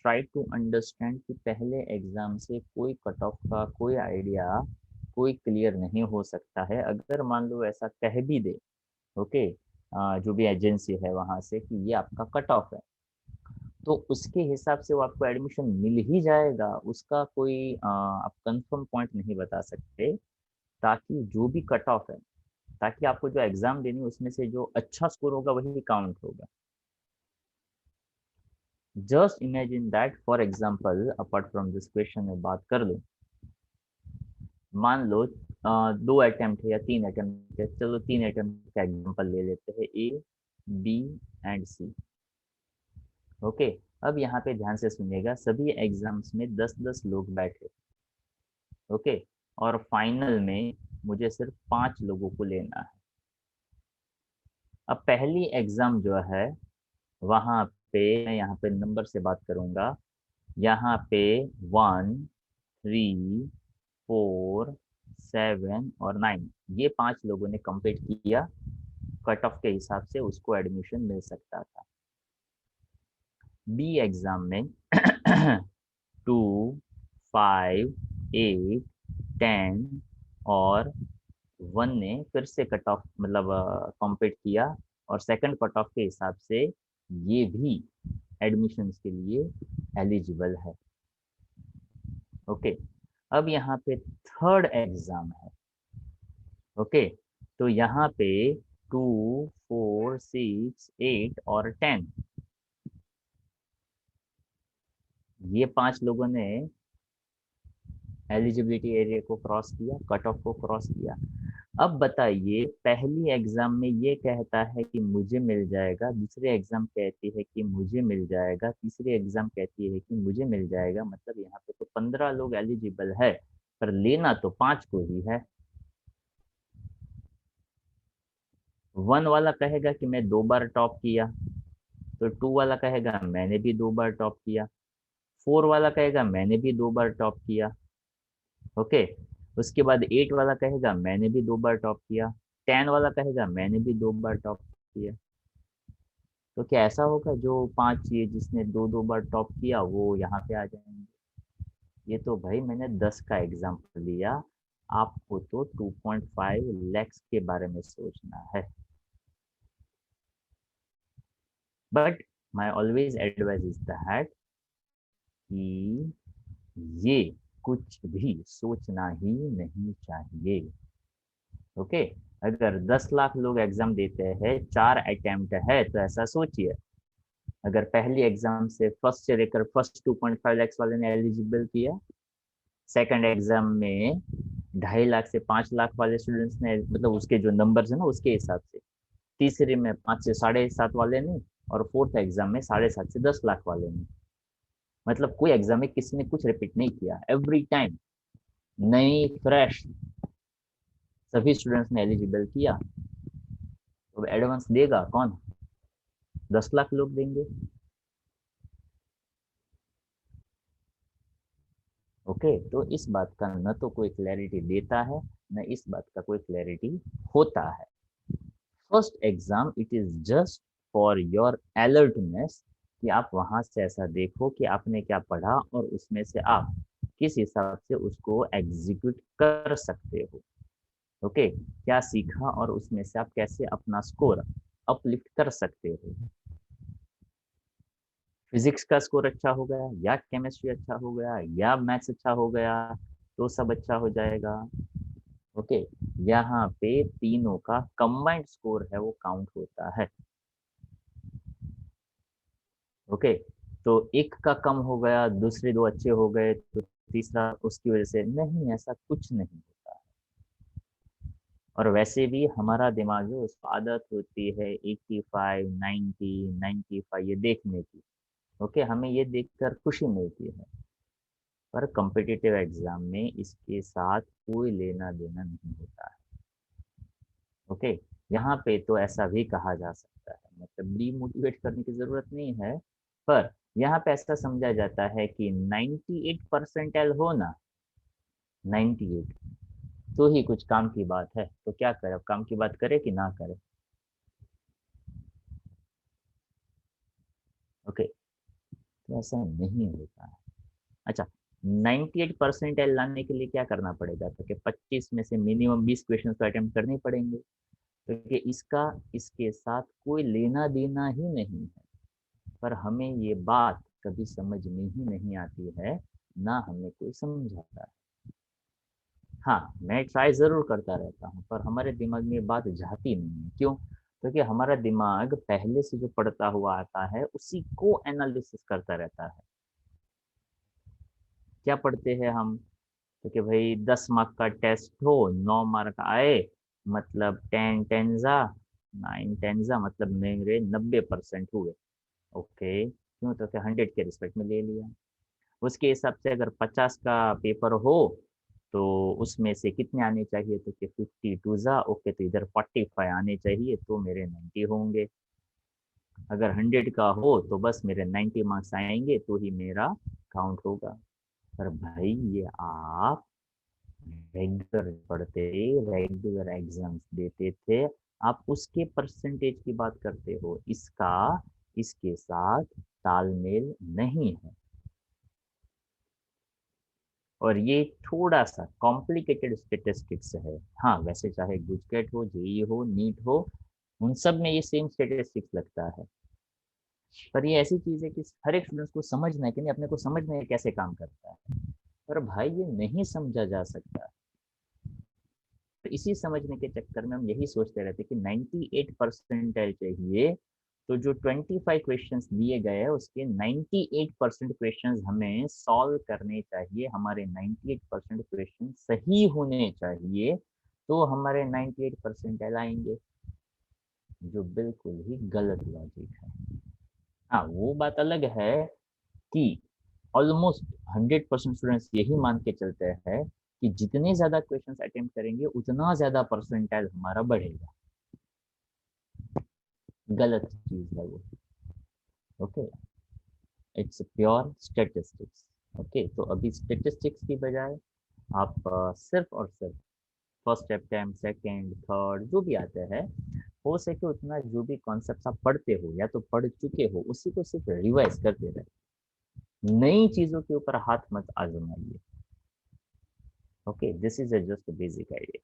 try to understand कि पहले एग्जाम से कोई कट ऑफ का कोई आइडिया कोई क्लियर नहीं हो सकता है। अगर मान लो ऐसा कह भी दे, ओके, जो भी एजेंसी है वहां से कि ये आपका कट ऑफ है, तो उसके हिसाब से वो आपको एडमिशन मिल ही जाएगा, उसका कोई आप कंफर्म पॉइंट नहीं बता सकते। ताकि जो भी कट ऑफ है, ताकि आपको जो एग्जाम देनी है उसमें से जो अच्छा स्कोर होगा वही काउंट होगा। Just imagine that for example apart from this question में बात कर लो, मान लो 2 अटेम्प्ट है या 3 अटेम्प्ट है, चलो 3 अटेम्प्ट का एग्जाम्पल ले लेते हैं, a b and c, okay. अब यहाँ पे ध्यान से सुनिएगा, सभी एग्जाम्स में 10-10 लोग बैठे, ओके, और फाइनल में मुझे सिर्फ 5 लोगों को लेना है। अब पहली एग्जाम जो है वहाँ पे मैं यहाँ पे नंबर से बात करूंगा, यहाँ पे 1, 3, 4, 7 और 9 ये 5 लोगों ने कंप्लीट किया, कट ऑफ के हिसाब से उसको एडमिशन मिल सकता था। बी एग्जाम में 2, 5, 8, 10 और 1 ने फिर से कट ऑफ मतलब कंप्लीट किया, और सेकंड कट ऑफ के हिसाब से ये भी एडमिशन्स के लिए एलिजिबल है, ओके। अब यहाँ पे थर्ड एग्जाम है, ओके, तो यहाँ पे 2, 4, 6, 8 और 10 ये 5 लोगों ने एलिजिबिलिटी एरिया को क्रॉस किया, कट ऑफ को क्रॉस किया। अब बताइए, पहली एग्जाम में ये कहता है कि मुझे मिल जाएगा, दूसरे एग्जाम कहती है कि मुझे मिल जाएगा, तीसरी एग्जाम कहती है कि मुझे मिल जाएगा, मतलब यहाँ पे तो 15 लोग एलिजिबल है, पर लेना तो 5 को ही है। 1 वाला कहेगा कि मैं 2 बार टॉप किया, तो 2 वाला कहेगा मैंने भी 2 बार टॉप किया, 4 वाला कहेगा मैंने भी 2 बार टॉप किया, ओके। उसके बाद 8 वाला कहेगा मैंने भी 2 बार टॉप किया, 10 वाला कहेगा मैंने भी 2 बार टॉप किया। तो क्या ऐसा होगा जो 5 चाहिए जिसने 2-2 बार टॉप किया वो यहाँ पे आ जाएंगे? ये तो भाई मैंने 10 का एग्जाम्पल लिया, आपको तो 2.5 लैक्स के बारे में सोचना है। But my always advice is that कि ये कुछ भी सोचना ही नहीं चाहिए, ओके। अगर 10 लाख लोग एग्जाम देते हैं, 4 अटेम्प्ट है, तो ऐसा सोचिए, अगर पहली एग्जाम से फर्स्ट से लेकर फर्स्ट 2.5 लाख वाले ने एलिजिबल किया, सेकंड एग्जाम में 2.5 लाख से 5 लाख वाले स्टूडेंट्स ने, मतलब उसके जो नंबर्स है ना उसके हिसाब से, तीसरे में 5 से 7.5 वाले ने, और फोर्थ एग्जाम में 7.5 से 10 लाख वाले ने। मतलब कोई एग्जाम में किसी ने कुछ रिपीट नहीं किया, एवरी टाइम नई फ्रेश सभी स्टूडेंट्स ने एलिजिबल किया। तो एडवांस देगा कौन? 10 लाख लोग देंगे। ओके, तो इस बात का न तो कोई क्लैरिटी देता है, न इस बात का कोई क्लैरिटी होता है। First exam it is just for your alertness, कि आप वहां से ऐसा देखो कि आपने क्या पढ़ा और उसमें से आप किस हिसाब से उसको एग्जीक्यूट कर सकते हो। ओके, क्या सीखा और उसमें से आप कैसे अपना स्कोर अपलिफ्ट कर सकते हो। फिजिक्स का स्कोर अच्छा हो गया, या केमिस्ट्री अच्छा हो गया, या मैथ्स अच्छा हो गया, तो सब अच्छा हो जाएगा। ओके, यहाँ पे तीनों का कंबाइंड स्कोर है वो काउंट होता है। ओके, तो एक का कम हो गया, दूसरे दो अच्छे हो गए, तो तीसरा उसकी वजह से नहीं, ऐसा कुछ नहीं होता। और वैसे भी हमारा दिमाग है उसको आदत होती है 85, 90, 95 ये देखने की। ओके, हमें ये देखकर खुशी मिलती है, पर कॉम्पिटिटिव एग्जाम में इसके साथ कोई लेना देना नहीं होता है। ओके, यहाँ पे तो ऐसा भी कहा जा सकता है, मतलब डीमोटिवेट करने की जरूरत नहीं है, पर यहाँ पे ऐसा समझा जाता है कि 98 परसेंटाइल हो ना, 98, तो ही कुछ काम की बात है। तो क्या करें, अब काम की बात करें कि ना करें। ओके, तो ऐसा नहीं होता है। अच्छा, 98 परसेंटाइल लाने के लिए क्या करना पड़ेगा, तो कि 25 में से मिनिमम 20 क्वेश्चन तो अटेम्प्ट करने पड़ेंगे, क्योंकि इसका इसके साथ कोई लेना देना ही नहीं है। पर हमें ये बात कभी समझ में ही नहीं आती है, ना हमें कोई समझाता है। हाँ, मैं ट्राई ज़रूर करता रहता हूँ, पर हमारे दिमाग में ये बात जाती नहीं है। क्यों? क्योंकि हमारा दिमाग पहले से जो पढ़ता हुआ आता है उसी को एनालिसिस करता रहता है। क्या पढ़ते हैं हम? तो कि भाई 10 मार्क का टेस्ट हो, 9 मार्क आए, मतलब 10 टेंजा, 9 टेंजा, मतलब मेरे 90% हुए। ओके, क्यों? तो क्या 100 के रिस्पेक्ट में ले लिया। उसके हिसाब से अगर 50 का पेपर हो, तो उसमें से कितने आने चाहिए, तो कि 52 जा, ओके, तो इधर 45 आने चाहिए, तो मेरे 90 होंगे। अगर 100 का हो तो बस मेरे 90 मार्क्स आएंगे, तो ही मेरा काउंट होगा। पर भाई ये आप रेगुलर पढ़ते, रेगुलर एग्जाम्स देते थे, आप उसके परसेंटेज की बात करते हो, इसका इसके साथ तालमेल नहीं है। और ये थोड़ा सा कॉम्प्लिकेटेड स्टेटिस्टिक्स है। हाँ, वैसे चाहे गुजकेट हो, जेई हो, नीट हो, उन सब में ये सेम स्टेटिस्टिक्स लगता है। पर ये ऐसी चीज है कि हर एक स्टूडेंट्स को समझना है कि नहीं, अपने को समझना है कैसे काम करता है। पर भाई ये नहीं समझा जा सकता। तो इसी समझने के चक्कर में हम यही सोचते रहते कि 98 परसेंटाइल चाहिए, तो जो 25 क्वेश्चंस दिए गए हैं उसके 98% क्वेश्चंस हमें सॉल्व करने चाहिए, हमारे 98 परसेंट क्वेश्चन सही होने चाहिए, तो हमारे 98 परसेंटाइल आएंगे, जो बिल्कुल ही गलत लॉजिक है। हाँ, वो बात अलग है कि ऑलमोस्ट 100% स्टूडेंट्स यही मान के चलते हैं कि जितने ज्यादा क्वेश्चंस अटेम्प्ट करेंगे उतना ज्यादा परसेंटाइल हमारा बढ़ेगा। गलत चीज है वो। Okay, it's pure statistics. Okay, तो अभी स्टेटिस्टिक्स की बजाय आप सिर्फ और सिर्फ फर्स्ट अटेम्प्ट, सेकेंड, थर्ड जो भी आते हैं, हो सके उतना जो भी कॉन्सेप्ट आप पढ़ते हो या तो पढ़ चुके हो उसी को सिर्फ रिवाइज करते रहे, नई चीजों के ऊपर हाथ मत आजमाइए। Okay, this is just basic idea.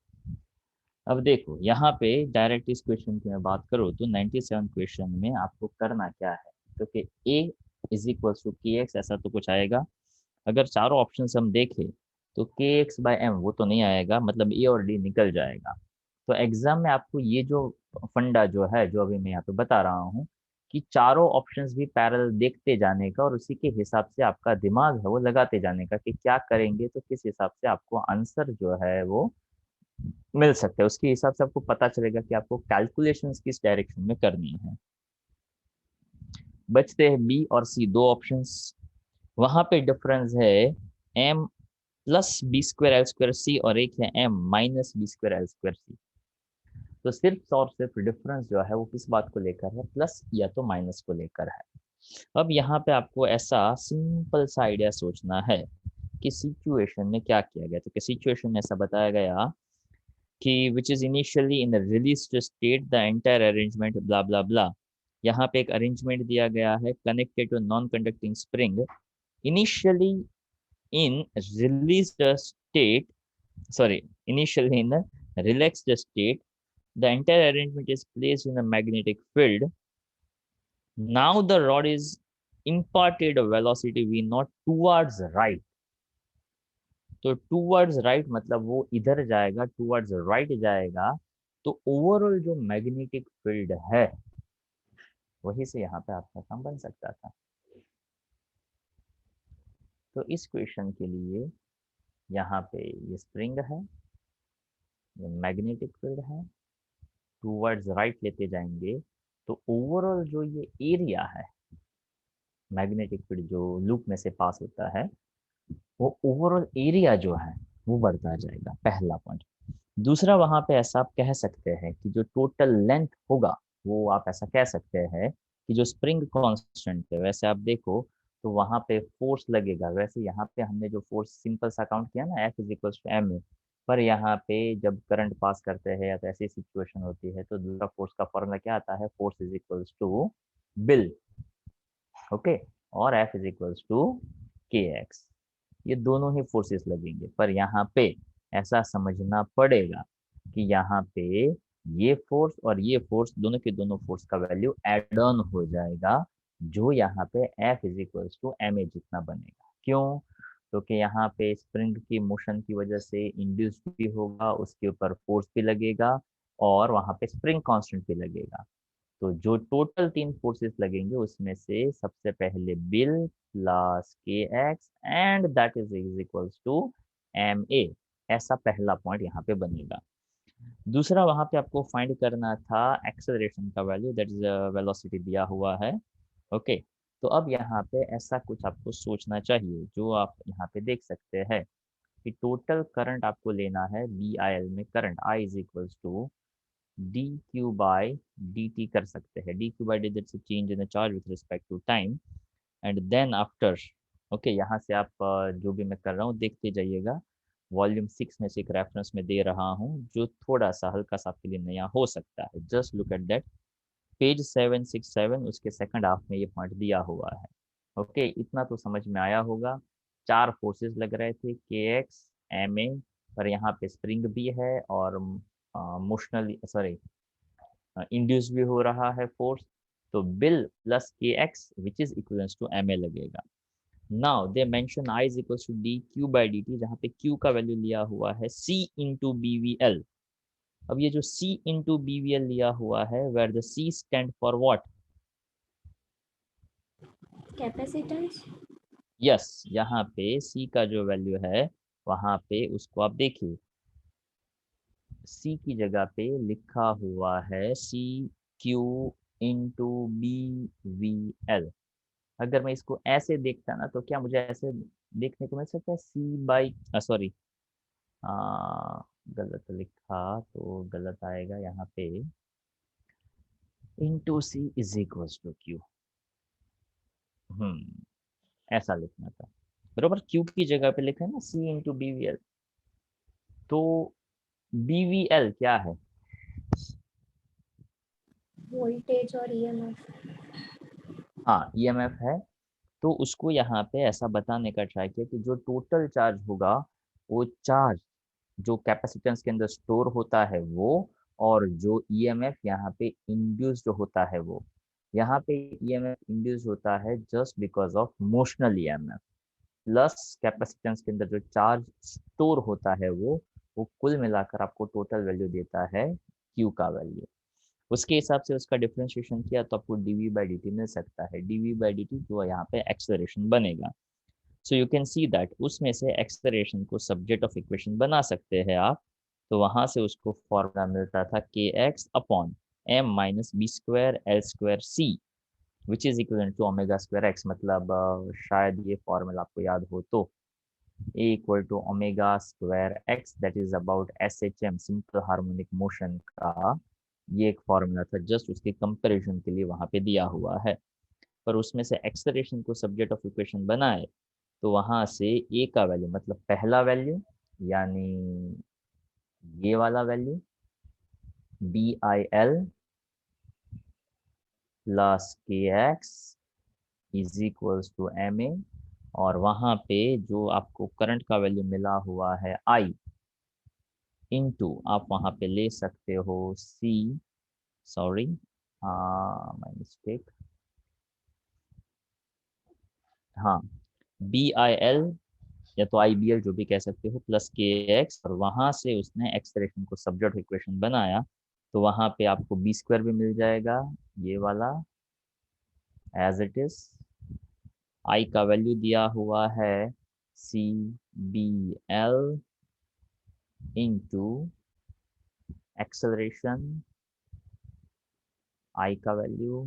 अब देखो यहाँ पे डायरेक्ट इस क्वेश्चन की मैं बात करूँ तो 97 क्वेश्चन में आपको करना क्या है, तो कि ए is equal to k x, ऐसा तो कुछ आएगा। अगर चारों ऑप्शन हम देखें तो के एक्स बाय एम वो तो नहीं आएगा, मतलब ए और डी निकल जाएगा। तो एग्जाम में आपको ये जो फंडा जो है, जो अभी मैं यहाँ पे बता रहा हूँ, कि चारों ऑप्शंस भी पैरेलल देखते जाने का और उसी के हिसाब से आपका दिमाग है वो लगाते जाने का कि क्या करेंगे तो किस हिसाब से आपको आंसर जो है वो मिल सकता है, उसके हिसाब से आपको पता चलेगा कि आपको कैलकुलेशंस किस डायरेक्शन में करनी है। बचते हैं बी और सी दो ऑप्शंस। वहां पे डिफरेंस है M plus B square L square C, और एक है M minus B square L square C. तो सिर्फ और सिर्फ डिफरेंस जो है वो किस बात को लेकर है, प्लस या तो माइनस को लेकर है। अब यहाँ पे आपको ऐसा सिंपल सा आइडिया सोचना है कि सिचुएशन में क्या किया गया, तो सिचुएशन में ऐसा बताया गया कि which is initially in released state the entire arrangement blah blah blah. यहाँ पे एक अरेंजमेंट दिया गया है connected to non conducting spring initially in released state, sorry, initially in a relaxed state, the entire arrangement is placed in a magnetic field. Now the rod is imparted a velocity v naught towards right. तो towards right मतलब वो इधर जाएगा, towards right जाएगा, तो overall जो magnetic field है वही से यहाँ पे आपका काम बन सकता था। तो इस क्वेश्चन के लिए यहाँ पे ये स्प्रिंग है, ये मैग्नेटिक फील्ड है, टूवर्ड्स राइट लेते जाएंगे तो ओवरऑल जो ये एरिया है मैग्नेटिक फील्ड जो लूप में से पास होता है, वो ओवरऑल एरिया जो है वो बढ़ता जाएगा, पहला पॉइंट। दूसरा वहां पे ऐसा आप कह सकते हैं कि जो टोटल लेंथ होगा वो आप ऐसा कह सकते हैं कि जो स्प्रिंग कांस्टेंट है, वैसे आप देखो तो वहां पे फोर्स लगेगा, वैसे यहाँ पे हमने जो फोर्स सिंपल सा काउंट किया ना F is equal to m, पर यहाँ पे जब करंट पास करते हैं या तो ऐसी सिचुएशन होती है तो दूसरा फोर्स का फॉर्मूला क्या आता है, force is equal to BIL, okay, और F is equal to k x. ये दोनों ही फोर्सेस लगेंगे, पर यहाँ पे ऐसा समझना पड़ेगा कि यहाँ पे ये फोर्स और ये फोर्स दोनों के दोनों फोर्स का वैल्यू एड ऑन हो जाएगा, जो यहाँ पे F is equal to M a जितना बनेगा। क्यों? क्योंकि यहाँ पे स्प्रिंग की मोशन की वजह से इंड्यूस भी होगा, उसके ऊपर फोर्स भी लगेगा और वहां पे स्प्रिंग कांस्टेंट भी लगेगा। तो जो टोटल 3 फोर्सेस लगेंगे उसमें से सबसे पहले बिल प्लस के x and that is equals to M a, ऐसा पहला पॉइंट यहाँ पे बनेगा। दूसरा वहां पे आपको फाइंड करना था एक्सेलरेशन का वैल्यू, दैट इज वेलोसिटी दिया हुआ है, ओके। तो अब यहाँ पे ऐसा कुछ आपको सोचना चाहिए जो आप यहाँ पे देख सकते हैं कि टोटल करंट आपको लेना है बी आई एल में, current I is equals to D Q by D t कर सकते हैं। D Q by d that's change in charge with respect to time, and then after, okay, यहाँ से आप जो भी मैं कर रहा हूँ देखते जाइएगा। वॉल्यूम 6 में से एक रेफरेंस में दे रहा हूँ जो थोड़ा सा हल्का सा आपके लिए नया हो सकता है, just look at that, page 767 उसके सेकंड हाफ में ये पॉइंट दिया हुआ है, ओके। इतना तो समझ में आया होगा। 4 फोर्सेस लग रहे थे, के एक्स एम ए, पर यहाँ पे स्प्रिंग भी है और मोशनल सॉरी इंड्यूस भी हो रहा है फोर्स, तो बिल प्लस के X which is equal to M A लगेगा। Now they mention I is equal to D Q by D T, जहाँ पे क्यू का वैल्यू लिया हुआ है C into B we L. अब ये जो C into B we L लिया हुआ है, where the C stand for what? Capacitance. Yes, यहाँ पे सी का जो वैल्यू है वहां पे उसको आप देखिए, सी की जगह पे लिखा हुआ है c q into B we l. अगर मैं इसको ऐसे देखता ना तो क्या मुझे ऐसे देखने को मिल सकता है, सी बाई सॉरी गलत लिखा तो गलत आएगा यहाँ पे, into c is equal to q, ऐसा लिखना था बरोबर। क्यू की जगह पे लिखा है ना सी इंटू बी वी एल, तो बी वी एल क्या है? वोल्टेज और ईएमएफ। हाँ, ईएमएफ है। तो उसको यहाँ पे ऐसा बताने का ट्राई किया कि जो टोटल चार्ज होगा वो चार्ज जो कैपेसिटेंस के अंदर स्टोर होता है वो, और जो ईएमएफ यहाँ पे इंड्यूस्ड होता है वो, यहाँ पे ईएमएफ इंड्यूस होता है just because of motional EMF, plus capacitance के अंदर जो चार्ज स्टोर होता है वो कुल मिलाकर आपको टोटल वैल्यू देता है क्यू का वैल्यू। उसके हिसाब से उसका डिफरेंशिएशन किया तो आपको डीवी बाई डी टी मिल सकता है, डीवी बाई डी टी जो यहाँ पे एक्सेलरेशन बनेगा। So you can see that उसमें से एक्सेलरेशन को सब्जेक्ट ऑफ इक्वेशन बना सकते हैं आप। तो वहां से उसको फॉर्मूला मिलता था K X upon M minus B square L square C which is equal to omega square X, मतलब शायद ये फॉर्मूला आपको याद हो तो A equal to omega square X, that is about S H M, simple harmonic motion का ये एक फॉर्मूला था, जस्ट उसके कंपैरिजन के लिए वहां पे दिया हुआ है। पर उसमें से एक्सेलरेशन को सब्जेक्ट ऑफ इक्वेशन बनाए तो वहाँ से ए का वैल्यू मतलब पहला वैल्यू यानी ये वाला value BIL plus KX is equals to MA, और वहाँ पे जो आपको करंट का वैल्यू मिला हुआ है I इंटू आप वहाँ पे ले सकते हो C, सॉरी माय मिस्टेक, हाँ BIL या तो IBL जो भी कह सकते हो प्लस KX, और वहाँ से उसने एक्सप्रेशन को सब्जेक्ट इक्वेशन बनाया, तो वहाँ पे आपको B² भी मिल जाएगा ये वाला एज इट इज। I का वैल्यू दिया हुआ है CBL इंटू एक्सेलरेशन I का वैल्यू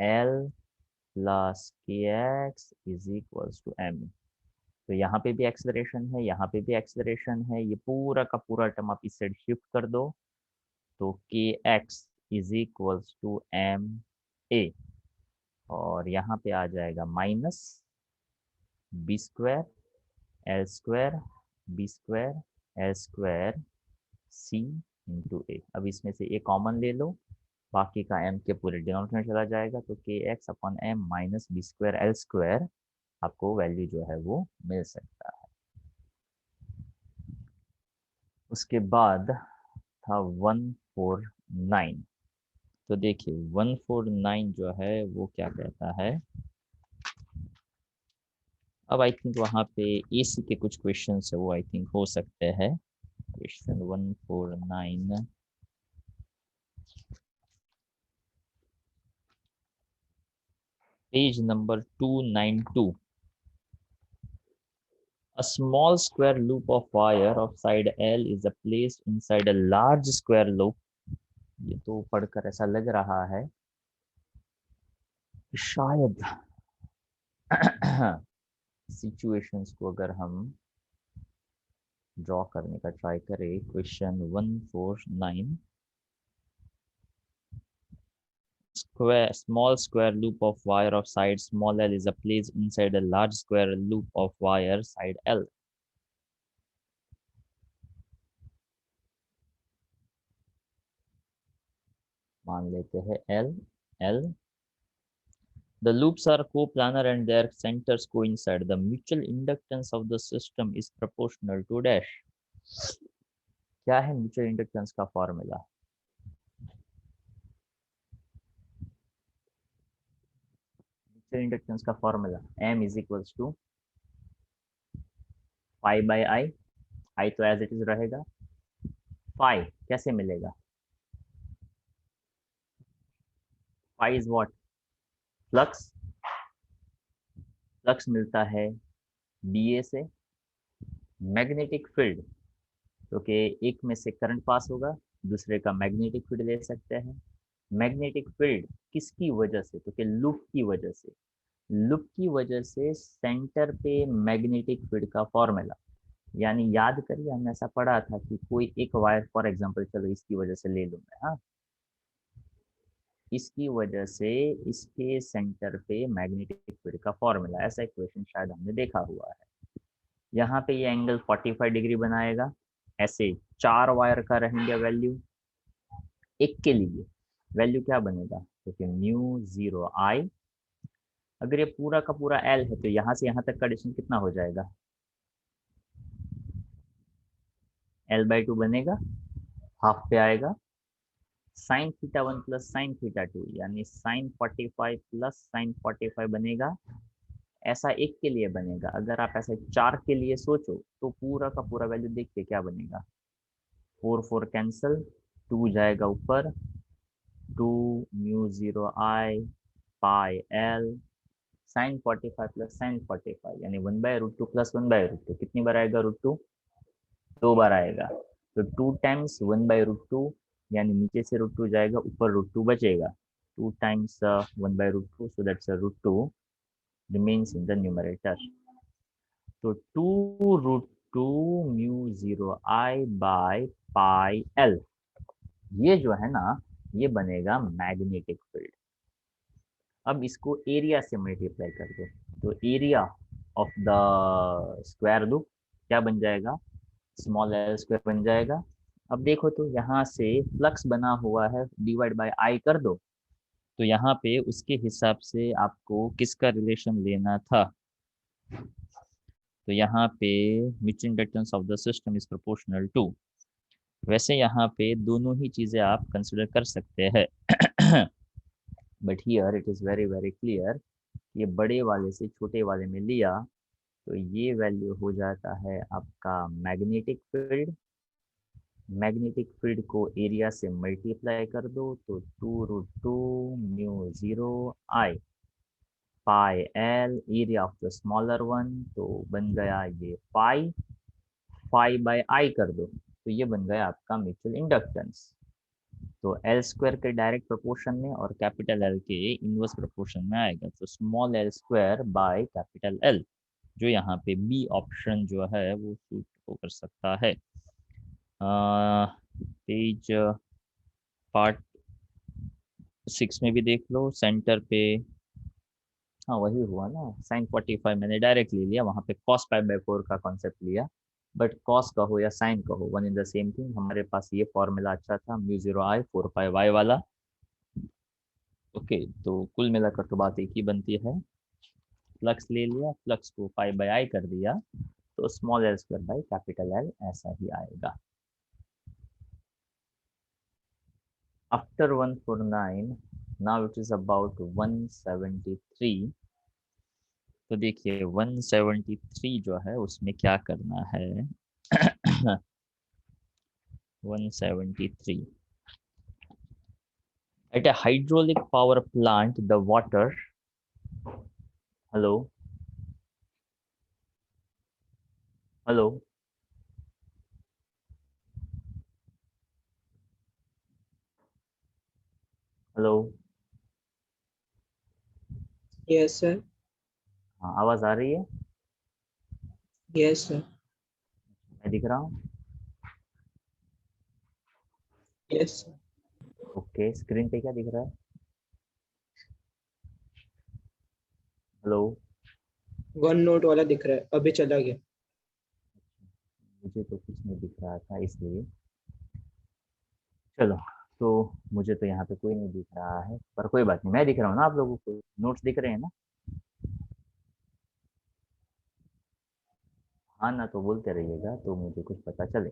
L plus KX is equals to M। तो यहाँ पे भी एक्सेलरेशन है, यहाँ पे भी एक्सेलरेशन है, ये पूरा का पूरा टर्म आप इस साइड शिफ्ट कर दो, तो KX is equals to MA, और यहाँ पे आ जाएगा minus B² L² B² L² C into A। अब इसमें से A कॉमन ले लो, बाकी का M के पूरे डिनोमिनेटर में चला जाएगा, तो KX upon M minus B² L² आपको वैल्यू जो है वो मिल सकता है। उसके बाद था 149। तो देखिए 149 जो है वो क्या कहता है, अब आई थिंक वहाँ पे AC के कुछ क्वेश्चन है वो आई थिंक हो सकते हैं। Question 149 page number 292। A small square loop of wire of side L is placed inside a large square loop। ये तो पढ़कर ऐसा लग रहा है शायद सिचुएशंस को अगर हम ड्रॉ करने का ट्राई करें, question 149 small square loop of wire of side small l is placed inside a large square loop of wire side L। मान लेते हैं L। The loops are coplanar and their centers coincide. The mutual inductance of the system is proportional to dash। क्या है mutual inductance का formula? Mutual inductance का formula M is equals to pi by I तो as it is रहेगा, pi कैसे मिलेगा? Pi is what? Flux. Flux मिलता है BA से। मैग्नेटिक फील्ड, क्योंकि एक में से करंट पास होगा, दूसरे का मैग्नेटिक फील्ड ले सकते हैं। मैग्नेटिक फील्ड किसकी वजह से? क्योंकि लूप की वजह से। लूप की वजह से सेंटर पे मैग्नेटिक फील्ड का फॉर्मूला, यानी याद करिए हमने ऐसा पढ़ा था कि कोई एक वायर फॉर एग्जांपल चलो इसकी वजह से ले लूँ मैं, हाँ, इसकी वजह से इसके सेंटर पे मैग्नेटिक फील्ड का फॉर्मूला, ऐसा एक क्वेश्चन शायद हमने देखा हुआ है। यहाँ पे ये एंगल 45 डिग्री बनाएगा। ऐसे 4 वायर का रहेंगे वैल्यू, एक के लिए वैल्यू क्या बनेगा? क्योंकि म्यू 0 I, अगर ये पूरा का पूरा L है तो यहाँ से यहाँ तक का डिस्टेंस कितना हो जाएगा? L/2 बनेगा, हाफ पे आएगा। Sine theta 1 plus sine theta 2 यानी साइन 45 प्लस साइन 45 बनेगा। ऐसा एक के लिए बनेगा, अगर आप ऐसा 4 के लिए सोचो तो पूरा का पूरा वैल्यू देखिए क्या बनेगा। 4 4 कैंसल, 2 जाएगा ऊपर, 2 mu 0 I pi L sine 45 plus sine 45 यानी 1/√2 प्लस 1/√2। कितनी बार आएगा √2? 2 बार आएगा। तो 2 टाइम्स 1/√2 यानी नीचे से √2 जाएगा, ऊपर √2 बचेगा। 2 times 1/√2, so that's √2 remains in the numerator। तो 2√2 mu 0 I by pi L, ये जो है ना ये बनेगा मैग्नेटिक फील्ड। अब इसको एरिया से मल्टीप्लाई कर दो, तो area of the square loop क्या बन जाएगा, स्मॉल एल स्क्वायर बन जाएगा। अब देखो तो यहाँ से फ्लक्स बना हुआ है, डिवाइड बाय आई कर दो, तो यहाँ पे उसके हिसाब से आपको किसका रिलेशन लेना था, तो यहाँ पे mutual inductance of the system is proportional to. वैसे यहाँ पे दोनों ही चीज़ें आप कंसिडर कर सकते हैं but here it is very very clear, ये बड़े वाले से छोटे वाले में लिया तो ये वैल्यू हो जाता है आपका मैग्नेटिक फील्ड। मैग्नेटिक फील्ड को एरिया से मल्टीप्लाई कर दो तो 2√2 μ0 I pi L, area of the smaller one तो बन गया ये पाई बाय आई कर दो तो ये बन गया आपका म्यूचुअल इंडक्टेंस। तो एल स्क्वायर के डायरेक्ट प्रोपोर्शन में और कैपिटल एल के इनवर्स प्रोपोर्शन में आएगा, तो small L square by capital L, जो यहाँ पे बी ऑप्शन जो है वो सूट कर सकता है। पेज पार्ट 6 में भी देख लो, सेंटर पे हाँ वही हुआ ना, साइन 45 मैंने डायरेक्ट ले लिया, वहाँ पे कॉस पाई बाय 4 का कॉन्सेप्ट लिया, बट कॉस कहो या साइन कहो one in the same thing. हमारे पास ये फॉर्मूला अच्छा था μ0I 4πy वाला। ओके, तो कुल मिलाकर तो बात एक ही बनती है, फ्लक्स ले लिया, फ्लक्स को पाई बाय आई कर दिया, तो small L square by capital L ऐसा ही आएगा। After 149 now it is about 173। तो देखिए 173 जो है उसमें क्या करना है 173 at a hydraulic power plant the water, hello hello hello, Yes, sir. हाँ आवाज आ रही है, Yes, sir. मैं दिख रहा हूँ, Yes, sir. ओके स्क्रीन पे क्या दिख रहा है, हेलो, वन नोट वाला दिख रहा है, अभी चला गया। मुझे तो कुछ नहीं दिख रहा था इसलिए, चलो तो मुझे तो यहाँ पे कोई नहीं दिख रहा है, पर कोई बात नहीं, मैं दिख रहा हूँ ना, आप लोगों को नोट्स दिख रहे हैं ना, हाँ ना, तो बोलते रहिएगा तो मुझे कुछ पता चले।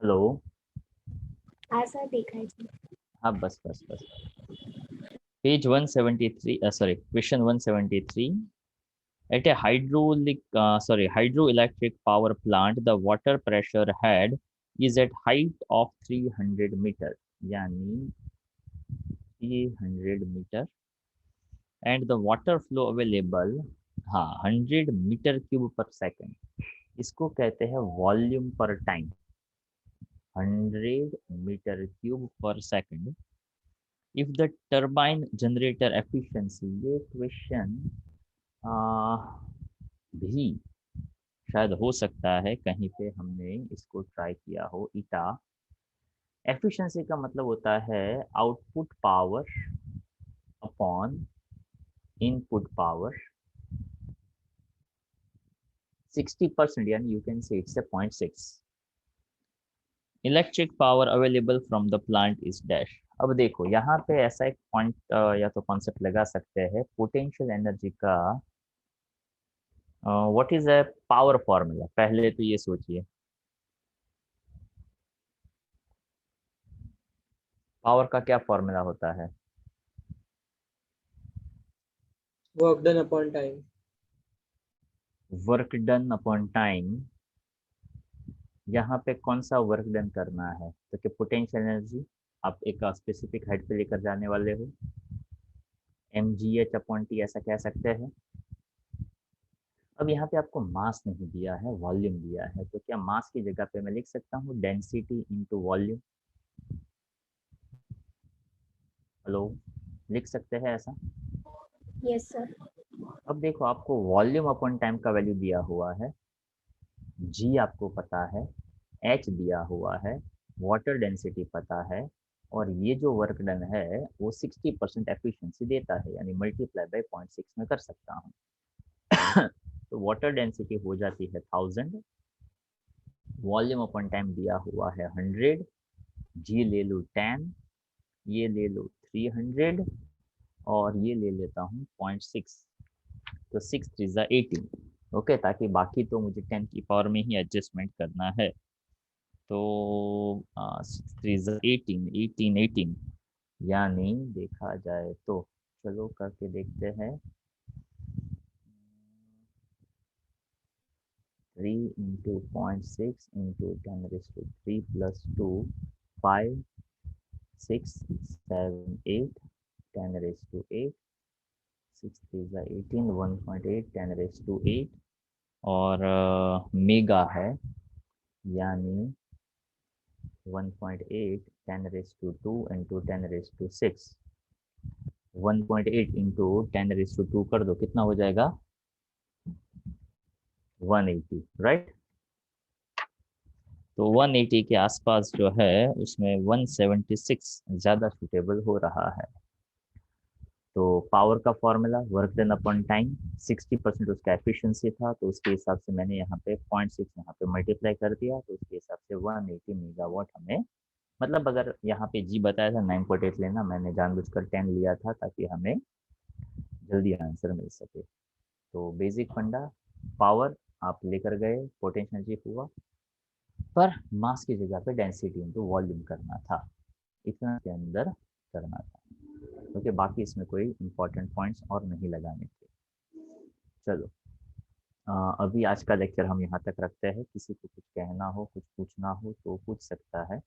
हेलो, हाँ सर, देखा है जी। हाँ बस बस बस, page 173 sorry question 173, at a hydroelectric power plant the water pressure head is at height of 300 meter, यानी 300 meter, and the water flow available, हाँ 100 मीटर क्यूब पर सेकंड, इसको कहते हैं वॉल्यूम पर टाइम, 100 मीटर क्यूब पर second. If the turbine generator efficiency, ये question भी शायद हो सकता है कहीं पे हमने इसको ट्राई किया हो। ईटा एफिशिएंसी का मतलब होता है output power upon input power 60%, यानी you can say it's a 0.6। Electric power available from the plant is dash. अब देखो यहाँ पे ऐसा एक पॉइंट या तो कॉन्सेप्ट लगा सकते हैं, पोटेंशियल एनर्जी का what is a power formula, पहले तो ये सोचिए पावर का क्या फॉर्मूला होता है, work done upon time. Work done upon time. यहाँ पे कौन सा वर्क डन करना है, तो कि पोटेंशियल एनर्जी आप एक स्पेसिफिक हाइट पे लेकर जाने वाले हो, mgh/t ऐसा कह सकते हैं। अब यहाँ पे आपको मास नहीं दिया है, वॉल्यूम दिया है, तो क्या मास की जगह पे मैं लिख सकता हूँ डेंसिटी इनटू वॉल्यूम, हेलो, लिख सकते हैं ऐसा। Yes sir. अब देखो आपको वॉल्यूम अपॉन टाइम का वैल्यू दिया हुआ है, जी आपको पता है, एच दिया हुआ है, वाटर डेंसिटी पता है, और ये जो वर्क डन है वो 60% एफिशिएंसी देता है, यानी मल्टीप्लाई बाय 0.6 में कर सकता हूँ। तो वाटर डेंसिटी हो जाती है 1000, वॉल्यूम अपन टाइम दिया हुआ है 100, जी ले लूँ 10, ये ले लूँ 300 और ये ले लेता हूँ 0.6, तो 6 3 18। ओके, ताकि बाकी तो मुझे 10 की पावर में ही एडजस्टमेंट करना है। तो 6 3 18, 18 18, यानी देखा जाए तो चलो करके देखते हैं। 3 इंटू 0.6 इंटू 10⁻³ प्लस 2, 5 6 7 8 10⁻8, 6 3 18, 1.8 10⁻8 और मेगा है, यानी 1.8 10⁻² इंटू 10⁻6, 1.8 इंटू 10⁻² कर दो, कितना हो जाएगा 180, राइट। तो 180 के आसपास जो है उसमें 176 ज़्यादा सूटेबल हो रहा है। तो पावर का formula work done upon time, 60% उसका एफिशिएंसी था, तो उसके हिसाब से मैंने यहाँ पे 0.6 यहाँ पे मल्टीप्लाई कर दिया, तो उसके हिसाब से 180 मेगावाट हमें, मतलब अगर यहाँ पे जी बताया था 9.8 लेना, मैंने जानबूझकर 10 लिया था ताकि हमें जल्दी आंसर मिल सके। तो बेसिक फंडा, पावर आप लेकर गए, पोटेंशियल एनर्जी हुआ, पर मास की जगह पे डेंसिटी इंटू वॉल्यूम करना था, इतना के अंदर करना था। क्योंकि बाकी इसमें कोई इंपॉर्टेंट पॉइंट्स और नहीं लगाने थे। चलो अभी आज का लेक्चर हम यहाँ तक रखते हैं। किसी को कुछ कहना हो, कुछ पूछना हो तो पूछ सकता है।